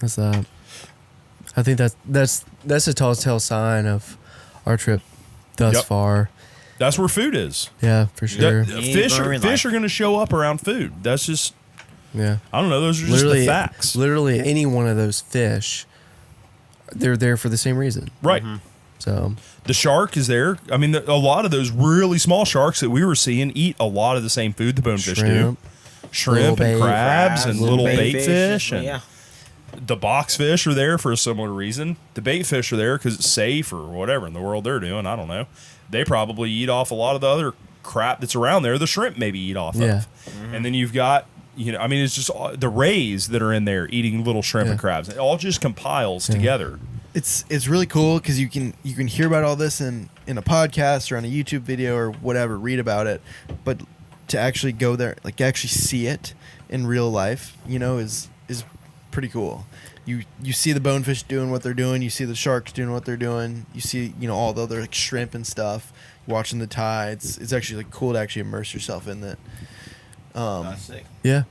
That's I think that's a telltale sign of our trip thus far. That's where food is. Yeah, for sure. Fish are going to show up around food. That's just, I don't know. Those are just the facts. Literally, any one of those fish, they're there for the same reason. Right. Mm-hmm. So the shark is there. I mean, a lot of those really small sharks that we were seeing eat a lot of the same food the bonefish do. Shrimp and crabs and little bait fish. And the box fish are there for a similar reason. The bait fish are there because it's safe or whatever in the world they're doing. I don't know. They probably eat off a lot of the other crap that's around there. The shrimp maybe eat off of. Mm-hmm. And then you've got, I mean, it's just the rays that are in there eating little shrimp and crabs. It all just compiles together. It's really cool because you can hear about all this in a podcast or on a YouTube video or whatever, read about it, but to actually go there, like actually see it in real life, is pretty cool. You see the bonefish doing what they're doing, you see the sharks doing what they're doing, you see all the other like shrimp and stuff, watching the tides. It's actually like cool to actually immerse yourself in that. That's sick. Yeah,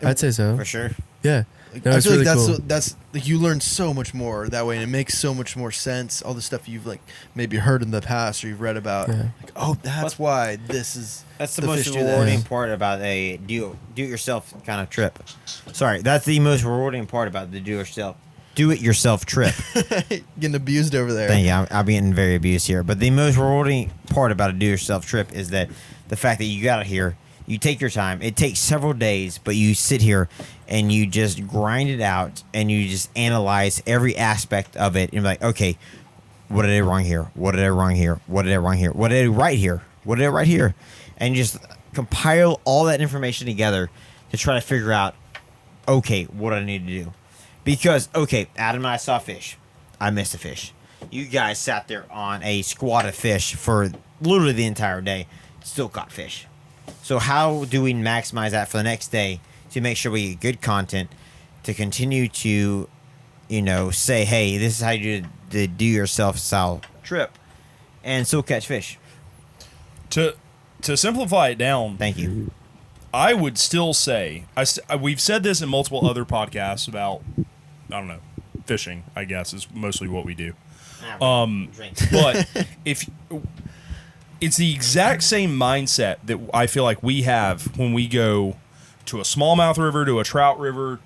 I'd say so for sure. Yeah. No, I feel really like cool. that's like you learn so much more that way, and it makes so much more sense. All the stuff you've like maybe heard in the past or you've read about, like, oh, that's why this is. That's the most rewarding part about a do-it-yourself kind of trip. Sorry, that's the most rewarding part about the do-it-yourself trip. Getting abused over there. Thank you. I'm getting very abused here. But the most rewarding part about a do-it-yourself trip is that the fact that you got here, you take your time. It takes several days, but you sit here and you just grind it out and you just analyze every aspect of it and be like, okay, what did I wrong here? What did I wrong here? What did I wrong here? What did I write here? What did I write here? And just compile all that information together to try to figure out, okay, what do I need to do? Because, okay, Adam and I saw fish. I missed a fish. You guys sat there on a squad of fish for literally the entire day, still caught fish. So how do we maximize that for the next day to make sure we get good content to continue to, say, hey, this is how you do the do-yourself style trip and still catch fish? To simplify it down, thank you. I would still say we've said this in multiple other podcasts about, I don't know, fishing. I guess is mostly what we do. But if it's the exact same mindset that I feel like we have when we go to a smallmouth river, to a trout river,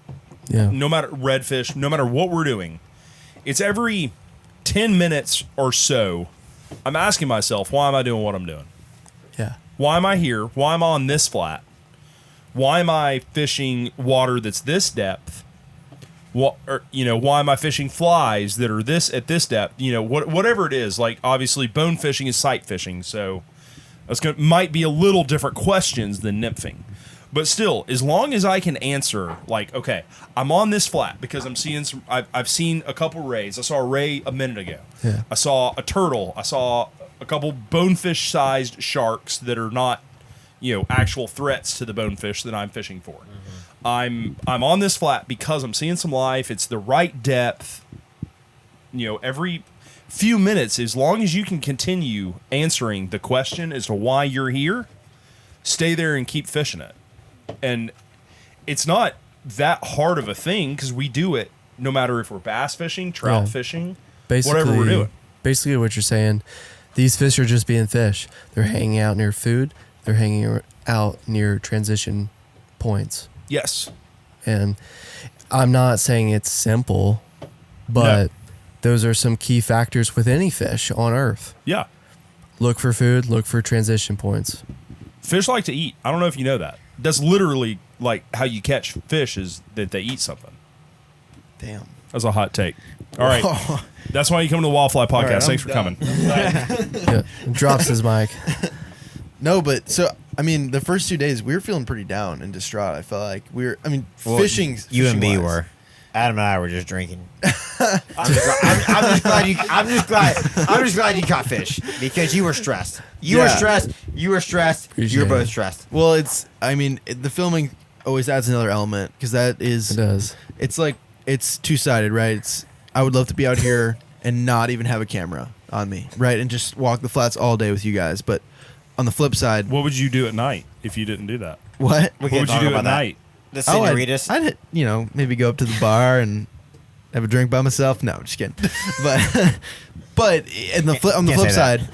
no matter redfish, no matter what we're doing, it's every 10 minutes or so. I'm asking myself, why am I doing what I'm doing? Yeah. Why am I here? Why am I on this flat? Why am I fishing water that's this depth? Why am I fishing flies that are at this depth? Whatever it is. Like, obviously, bone fishing is sight fishing, so might be a little different questions than nymphing. But still, as long as I can answer, like, okay, I'm on this flat because I'm seeing I've seen a couple rays. I saw a ray a minute ago. Yeah. I saw a turtle. I saw a couple bonefish-sized sharks that are not, actual threats to the bonefish that I'm fishing for. Mm-hmm. I'm on this flat because I'm seeing some life. It's the right depth. Every few minutes, as long as you can continue answering the question as to why you're here, stay there and keep fishing it. And it's not that hard of a thing because we do it no matter if we're bass fishing, trout fishing, whatever we're doing. Basically what you're saying, these fish are just being fish. They're hanging out near food. They're hanging out near transition points. Yes. And I'm not saying it's simple, but those are some key factors with any fish on Earth. Yeah. Look for food, look for transition points. Fish like to eat. I don't know if you know that. That's literally like how you catch fish is that they eat something. Damn. That's a hot take. All right. That's why you come to the Wildfly Podcast. Right, Thanks for coming. Drops his mic. No, but the first 2 days we were feeling pretty down and distraught. I felt like fishing. You and me were. Adam and I were just drinking. I'm just glad you caught fish because you were stressed. You were stressed. Appreciate you were both stressed. Well, the filming always adds another element because that is. It does. It's like it's two-sided, right? I would love to be out here and not even have a camera. on me, right? And just walk the flats all day with you guys. But on the flip side, What would you do at night if you didn't do that? what? We What can would you talk do about at that. night? The Oh, senoritas. I'd maybe go up to the bar and have a drink by myself. No, just kidding. But on the Can't flip say side,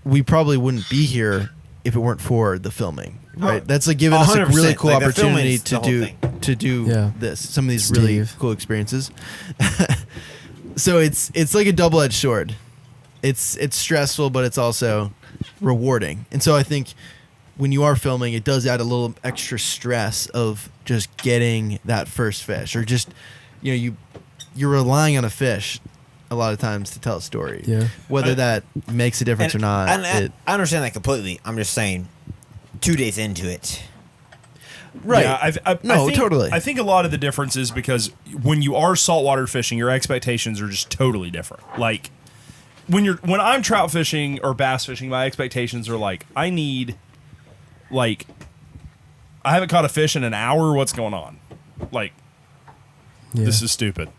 we probably wouldn't be here if it weren't for the filming. Right, Oh, that's like giving us a 100%. really cool Like, the opportunity filming's the whole thing. to do Yeah. some of these really Steve. cool experiences. So it's like a double-edged sword. It's stressful, but it's also rewarding. And so I think when you are filming, it does add a little extra stress of just getting that first fish, or just you're relying on a fish a lot of times to tell a story. Yeah. Whether that makes a difference or not. And I understand that completely. I'm just saying, 2 days into it. Right. Yeah, I think, totally. I think a lot of the difference is because when you are saltwater fishing, your expectations are just totally different. Like when I'm trout fishing or bass fishing, my expectations are like I haven't caught a fish in an hour. What's going on? Like this is stupid.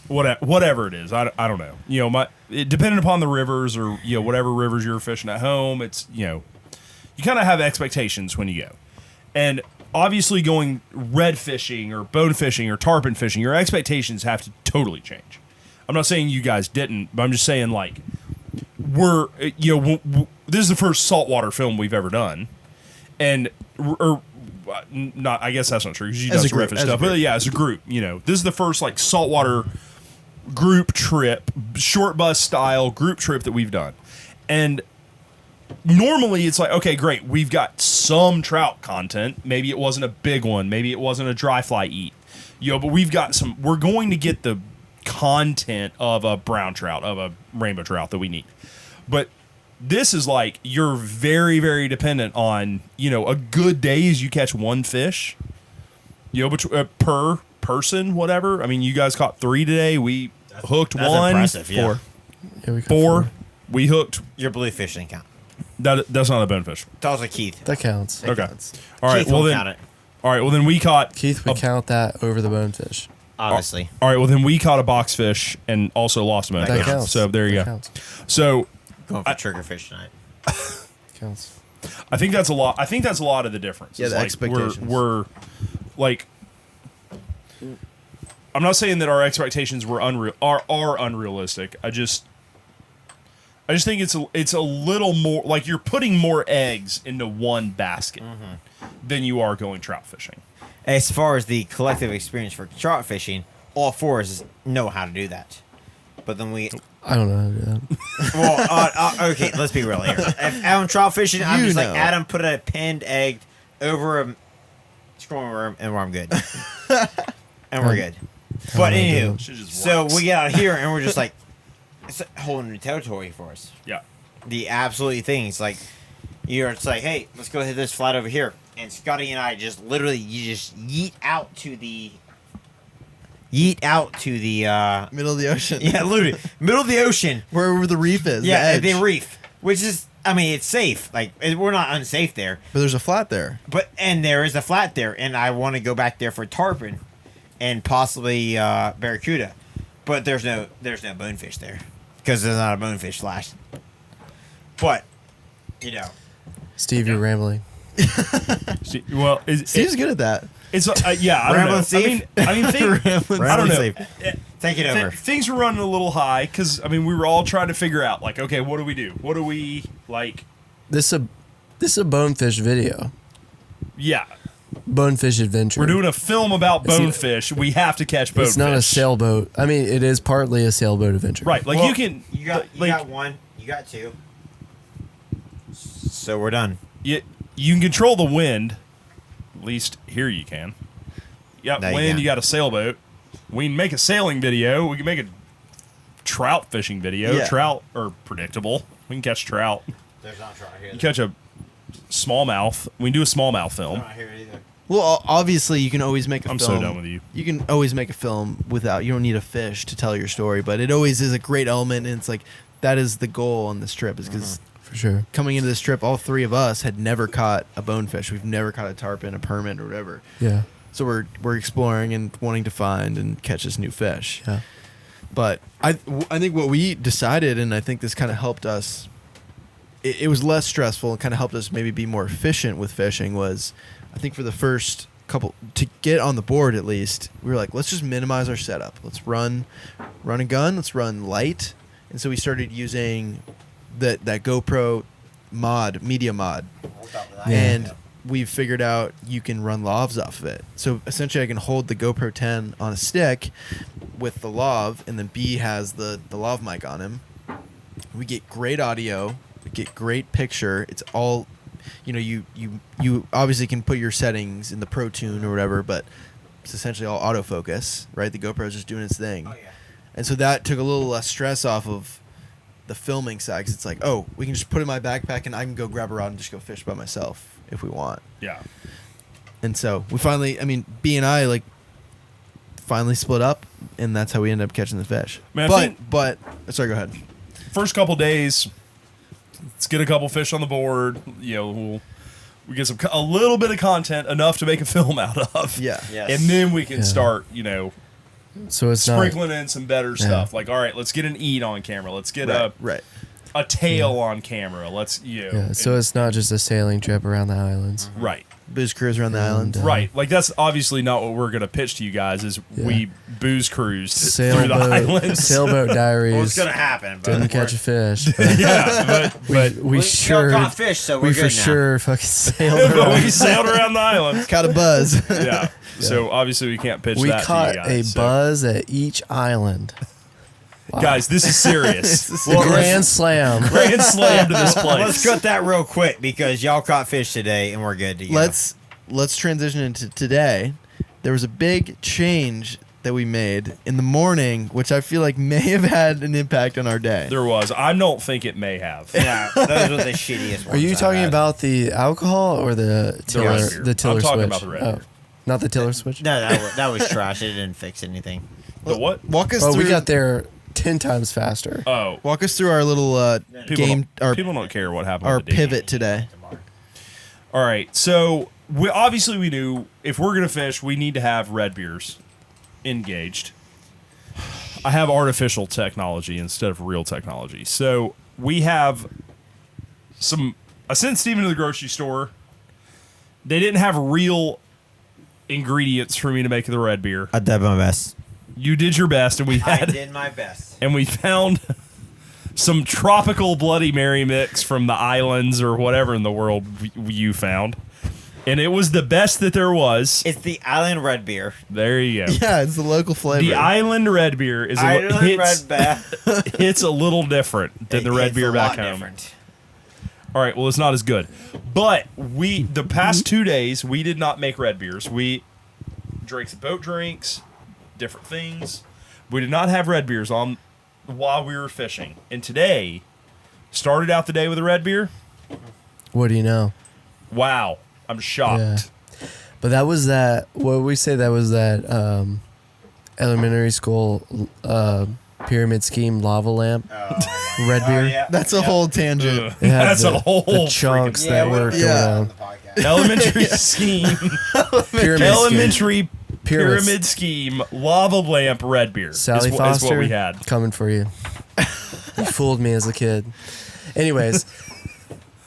Whatever it is, I don't know. Depending upon the rivers or whatever rivers you're fishing at home, it's you kind of have expectations when you go. And obviously going red fishing or bone fishing or tarpon fishing, your expectations have to totally change. I'm not saying you guys didn't, but I'm just saying like this is the first saltwater film we've ever done. And not, I guess that's not true because you guys riff and stuff. But yeah, as a group, this is the first like saltwater group trip, short bus style group trip that we've done. And normally it's like, okay, great, we've got some trout content. Maybe it wasn't a big one. Maybe it wasn't a dry fly eat. But we're going to get the content of a brown trout, of a rainbow trout that we need. But this is like you're very, very dependent on, a good day is you catch one fish, per person, whatever. I mean, you guys caught 3 today. We hooked That's one. impressive, yeah. 4. Yeah, we caught 4. We hooked. Your bluefish didn't count. That's not a bonefish. That was a Keith. That counts. That Okay. counts. All right. Keith Well won't then. count it, All right. Well then we caught Keith would count that over the bonefish. obviously. All right. Well then we caught a boxfish and also lost a That bonefish. counts. So there you That go. counts. So Going for triggerfish tonight. Counts. I think that's a lot. I think that's a lot of the difference. Yeah, It's the like expectations. We're like. I'm not saying that our expectations were are unrealistic. I just think it's a little more like you're putting more eggs into one basket than you are going trout fishing. As far as the collective experience for trout fishing, all four of us know how to do that. But then we... I don't know how to do that. Well, okay, let's be real here. If I'm trout fishing, I'm You just like, know. Adam, put a pinned egg over a squirrel worm, and I'm good. And we're good. But anywho, Shit just so works. we get out here, and we're just like, it's a whole new territory for us. Yeah. The absolute thing. It's like, it's like, hey, let's go hit this flat over here. And Scotty and I just literally, you just yeet out to the Middle of the ocean. yeah, literally middle of the ocean. Wherever the reef is. Yeah, the edge. the reef, which is, I mean, it's safe. Like, we're not unsafe there. But there's a flat there. And there is a flat there, and I want to go back there for tarpon and possibly barracuda. But there's no bonefish there because there's not a bonefish flash. But, Steve, you're rambling. See, well, Steve's good at that. it's yeah. I don't Rambling know. Steve? I mean, I don't know. Safe. Take it over. Things were running a little high because we were all trying to figure out like, okay, what do we do? What do we like? This is a bonefish video. Yeah, Bonefish adventure. we're doing a film about It's- bonefish. We have to catch bonefish. It's not a sailboat. I mean, it is partly a sailboat adventure. Right, like Well, you can. You got one. You got two. So we're done. You can control the wind. At least here you can. You got No, you wind. can't. You got a sailboat. We can make a sailing video. We can make a trout fishing video. Yeah. Trout are predictable. We can catch trout. There's not trout here. You catch a smallmouth. We can do a smallmouth film. Not here either. Well, obviously, you can always make a I'm film. so done with you. You can always make a film without. You don't need a fish to tell your story, but it always is a great element, and it's like that is the goal on this trip. Is because For sure. coming into this trip, all three of us had never caught a bonefish. We've never caught a tarpon, a permit, or whatever. Yeah. So we're exploring and wanting to find and catch this new fish. Yeah. But I think what we decided, and I think this kind of helped us, it was less stressful and kind of helped us maybe be more efficient with fishing, was I think for the first couple, to get on the board at least, we were like, let's just minimize our setup. Let's run a gun, let's run light. And so we started using that GoPro media mod. And we've figured out you can run lavs off of it. So essentially I can hold the GoPro 10 on a stick with the lav, and then B has the lav mic on him. We get great audio, we get great picture. It's all, you obviously can put your settings in the Pro Tune or whatever, but it's essentially all autofocus, right? The GoPro is just doing its thing. Oh, yeah. And so that took a little less stress off of the filming side, because it's like, oh, we can just put it in my backpack and I can go grab a rod and just go fish by myself if we want. Yeah. And so we finally, B and I finally split up, and that's how we ended up catching the fish. Man, but sorry, go ahead. First couple days, let's get a couple fish on the board. We get a little bit of content, enough to make a film out of. Yeah. Yes. And then we can start, So it's sprinkling in some better stuff. Like, all right, let's get an eat on camera. Let's get a tail on camera. Let's so it's not just a sailing trip around the islands. Right. Booze cruise around the island. Right. Like, that's obviously not what we're going to pitch to you guys, is we booze cruised through the islands. Sailboat Diaries. Well, it's going to happen. But Didn't catch a fish. Yeah, but we sure caught fish, so we're good now. sure fucking sailed around. we sailed around the island. Caught a buzz. Yeah. So obviously we can't pitch We that caught to you guys. a buzz at each island. Wow. Guys, this is serious. The Grand Slam. Grand slam to this place. Let's cut that real quick, because y'all caught fish today and we're good to go. Let's transition into today. There was a big change that we made in the morning, which I feel like may have had an impact on our day. There was. I don't think it may have. Yeah, those were the shittiest ones. Are you talking about the alcohol or the tiller? Red Beer. The tiller I'm talking switch. about the Red Beer. Not the tiller switch. No, that was trash. It didn't fix anything. The what? Walk us Oh, through. we got there 10 times faster. Oh. Walk us through our little game. People don't care what happened. Our with the pivot today. All right. So we knew if we're gonna fish, we need to have red beers engaged. I have artificial technology instead of real technology. So we have some. I sent Steven to the grocery store. They didn't have real ingredients for me to make the red beer. I did my best. You did your best, and I did my best. And we found some tropical Bloody Mary mix from the islands or whatever in the world you found. And it was the best that there was. It's the Island Red Beer. There you go. Yeah, it's the local flavor. The Island Red Beer is it's a little different than the red beer back home. Different. All right, well, it's not as good. But the past 2 days, we did not make red beers. We drank some boat drinks, different things. We did not have red beers on while we were fishing. And today, started out the day with a red beer. What do you know? Wow. I'm shocked. Yeah. But that was that, what we say, that was that elementary school pyramid scheme lava lamp. Red beer. Yeah. That's a whole tangent. That's a whole the chunks that were going on. Elementary scheme. Pyramid scheme. Lava lamp red beer. Sally is Foster, what we had. Coming for you. You fooled me as a kid. Anyways,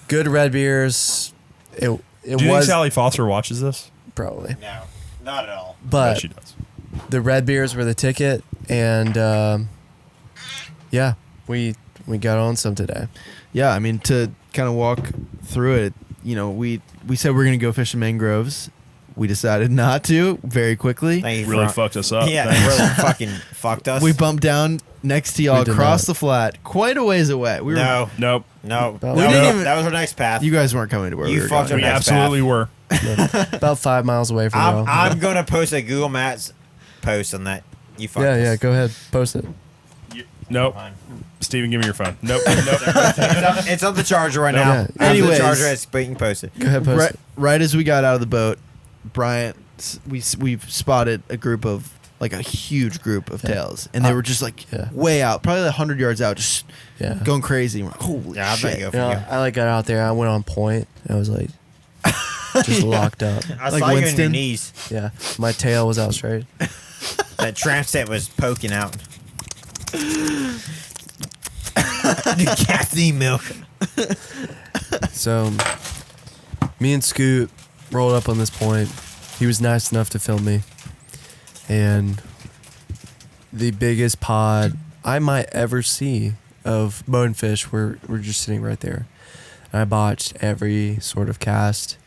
good red beers. Do you think Sally Foster watches this? Probably. No, not at all. But yeah, she does. The red beers were the ticket, and we got on some today. Yeah, I mean, to kind of walk through it, we said we were going to go fish in mangroves. We decided not to very quickly. Really fucked us up. Yeah, really fucking fucked us. We bumped down next to y'all across the flat, quite a ways away. Nope. That was our next path. You guys weren't coming to where we were going. We absolutely were. About 5 miles away from y'all. I'm going to post a Google Maps post on that. You fucked us. Yeah, go ahead. Post it. Nope. Steven, give me your phone. Nope. It's on the charger right now. Yeah. Anyways, the charger is being posted. Go ahead, post it. Right as we got out of the boat, Bryant, we've spotted a group of, like a huge group of tails, and they were just way out, probably 100 yards out, just going crazy. We're like, holy shit. I got out there. I went on point. And I was like, just locked up. I like saw you on Winston. your knees. Yeah, my tail was out straight. That tramp set was poking out. Caffeine milk. So, me and Scoot rolled up on this point. He was nice enough to film me. And the biggest pod I might ever see of bonefish were just sitting right there. And I botched every sort of cast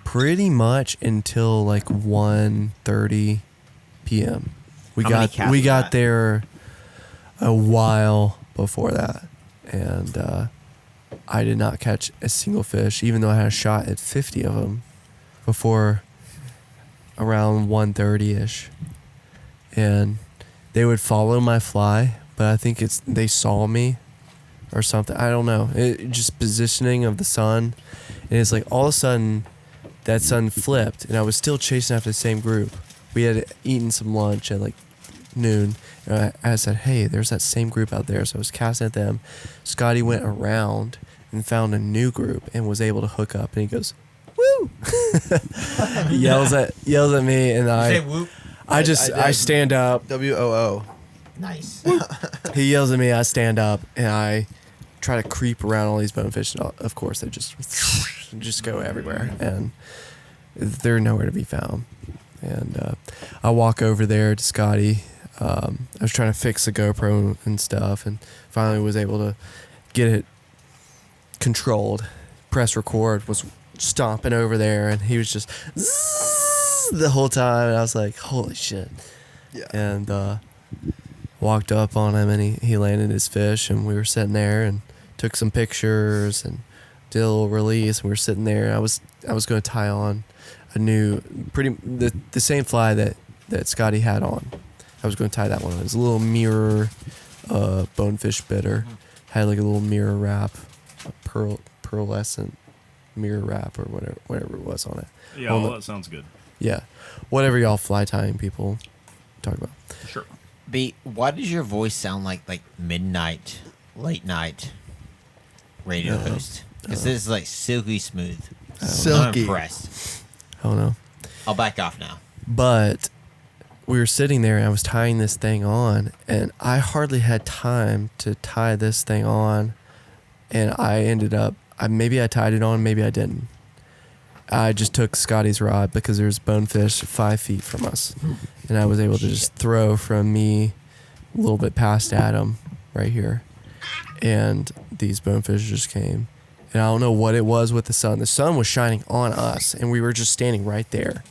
pretty much until like 1:30 p.m. We got there a while before that. And I did not catch a single fish, even though I had a shot at 50 of them before around 1:30ish. And they would follow my fly, but I think they saw me or something. I don't know. It just positioning of the sun. And it's like all of a sudden that sun flipped and I was still chasing after the same group. We had eaten some lunch at like noon. And I said, hey, there's that same group out there. So I was casting at them. Scotty went around and found a new group and was able to hook up. And he goes, woo! He yells at me, and I stand up. WOO. Nice. He yells at me, I stand up, and I try to creep around all these bonefish. And of course, they just go everywhere, and they're nowhere to be found. And I walk over there to Scotty. I was trying to fix the GoPro and stuff, and finally was able to get it controlled. Press record, was stomping over there, and he was just the whole time, and I was like, holy shit. Yeah. And walked up on him, and he landed his fish, and we were sitting there and took some pictures and did a little release, and we were sitting there. I was going to tie on a new, the same fly that Scotty had on. I was going to tie that one on. It was a little mirror bonefish bitter. Had like a little mirror wrap, a pearlescent mirror wrap or whatever it was on it. Yeah, well, that sounds good. Yeah. Whatever y'all fly tying people talk about. Sure. B, why does your voice sound like midnight, late night radio host? Because this is like silky smooth. Silky. I'm impressed. I don't know. I'll back off now. But we were sitting there, and I was tying this thing on, and I hardly had time to tie this thing on, and I ended up, maybe I tied it on, maybe I didn't. I just took Scotty's rod because there's bonefish 5 feet from us, and I was able to just throw from me a little bit past Adam right here, and these bonefish just came. And I don't know what it was with the sun. The sun was shining on us, and we were just standing right there.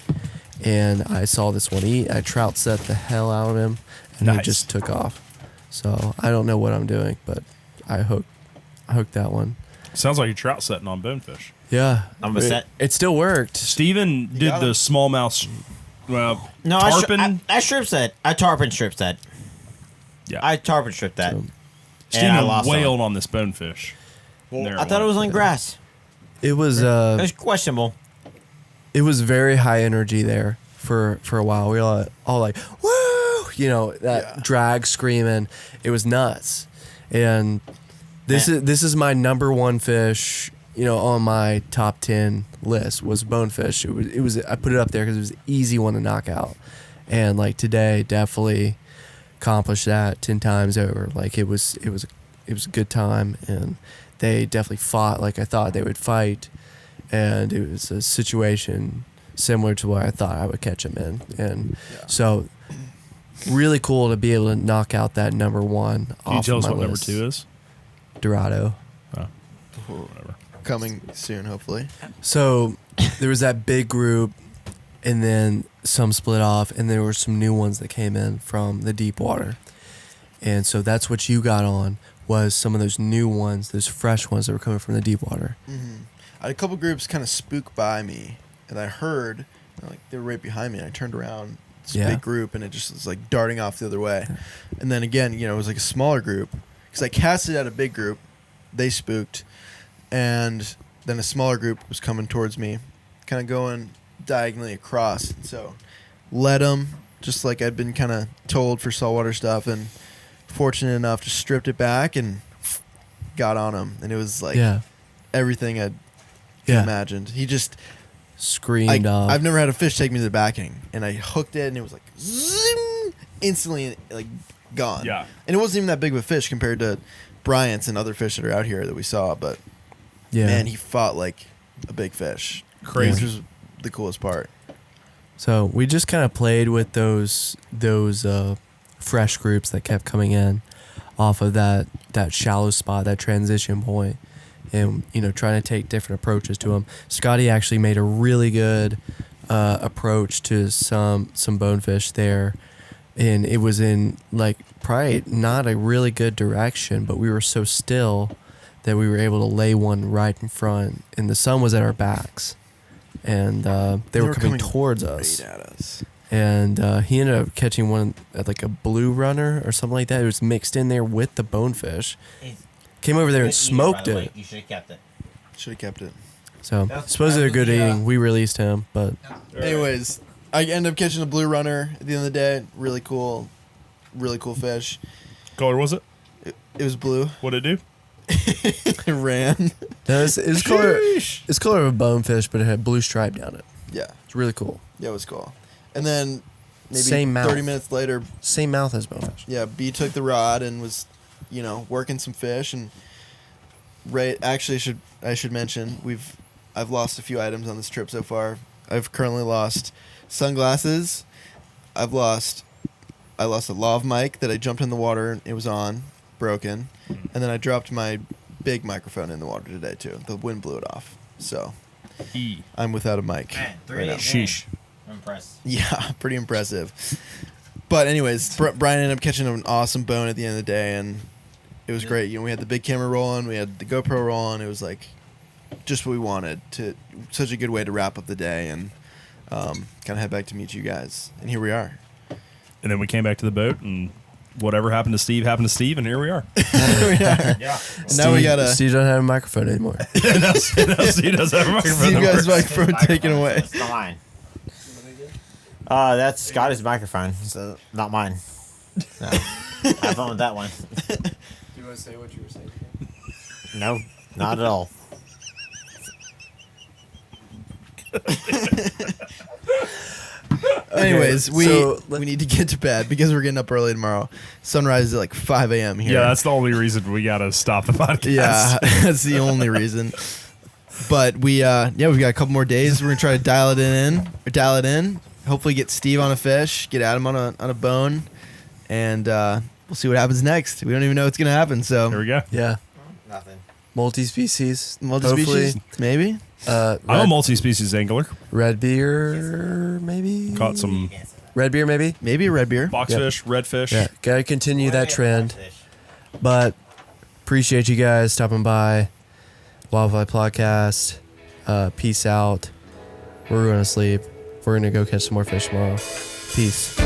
And I saw this one eat. I trout set the hell out of him, and he just took off. So I don't know what I'm doing, but I hooked that one. Sounds like you're trout setting on bonefish. Yeah, I'm a set. It still worked. Steven did the smallmouth. No, tarpon. I strip set. I tarpon strip set. Yeah, I tarpon stripped that. So, Steven wailed on this bonefish. Well, I thought it was on grass. it was It was questionable. it was very high energy there for a while. We were all like, woo! You know, that drag screaming. It was nuts. And this is my number one fish, you know, on my top 10 list was bonefish. It was I put it up there because it was an easy one to knock out. And like today definitely accomplished that 10 times over. Like it was a good time, and they definitely fought like I thought they would fight. And it was a situation similar to where I thought I would catch them in. And so really cool to be able to knock out that number one. Can you tell us what list. number 2 is? Dorado. Oh, whatever. Coming soon, hopefully. So there was that big group, and then some split off, and there were some new ones that came in from the deep water. And so that's what you got on, was some of those new ones, those fresh ones that were coming from the deep water. Mm-hmm. I had a couple groups kind of spook by me, and I heard, like, they were right behind me, and I turned around, this big group, and it just was like darting off the other way. And then again, you know, it was like a smaller group, because I casted at a big group, they spooked, and then a smaller group was coming towards me, kind of going diagonally across. So led them, just like I'd been kind of told for saltwater stuff, and fortunate enough to stripped it back and got on him. And it was like everything I'd imagined. He just screamed off. I've never had a fish take me to the backing, and I hooked it, and it was like zoom, instantly, like gone. Yeah. And it wasn't even that big of a fish compared to Bryant's and other fish that are out here that we saw. But Yeah. man, he fought like a big fish. Crazy. Which was the coolest part. So we just kind of played with those fresh groups that kept coming in off of that shallow spot, that transition point, and trying to take different approaches to them. Scotty actually made a really good approach to some bonefish there, and it was in like probably not a really good direction, but we were so still that we were able to lay one right in front, and the sun was at our backs, and they were coming towards us. Right at us. And he ended up catching one at like a blue runner or something like that. It was mixed in there with the bonefish. Came over there and smoked it. You should have kept it. Should have kept it. So supposedly they're good eating. We released him, but Anyways, I ended up catching a blue runner at the end of the day. Really cool fish. Color was it? It was blue. What'd it do? It ran. no, it's color of a bonefish, but it had blue stripe down it. Yeah. It's really cool. Yeah, it was cool. And then maybe Same mouth. 30 minutes later, Same mouth as bonefish. yeah, B took the rod and was, working some fish. And Ray, actually, I should mention I've lost a few items on this trip so far. I've currently lost sunglasses. I lost a lav mic that I jumped in the water and it was on, broken, and then I dropped my big microphone in the water today too. The wind blew it off, so I'm without a mic. Man, 3 right now. days Sheesh. in. I'm impressed. Yeah, pretty impressive. But anyways, Brian ended up catching an awesome bone at the end of the day, and it was great. We had the big camera rolling, we had the GoPro rolling. It was like just what we wanted. Such a good way to wrap up the day and kind of head back to meet you guys. And here we are. And then we came back to the boat, and whatever happened to Steve, and here we are. Yeah. And now we got Steve don't have a microphone anymore. now Steve does have a microphone. Steve that got his works. microphone taken away. It's not mine. That's Scotty's microphone, so not mine. No. Have fun with that one. Do you want to say what you were saying? No, not at all. Anyways, we so need to get to bed because we're getting up early tomorrow. Sunrise is at like 5 a.m. here. Yeah, that's the only reason we gotta stop the podcast. Yeah, that's the only reason. But we've got a couple more days. We're gonna try to dial it in. Hopefully, get Steve on a fish, get Adam on a bone, and we'll see what happens next. We don't even know what's gonna happen. So Here we go. Yeah. Nothing. Multi-species. multi-species, maybe. I'm a multi-species angler. Red beer, maybe. Caught some Red beer, maybe. Maybe a red beer. boxfish, redfish. Yeah, gotta continue that trend. But appreciate you guys stopping by. Wildfly Podcast. Peace out. We're going to sleep. We're going to go catch some more fish tomorrow. Peace.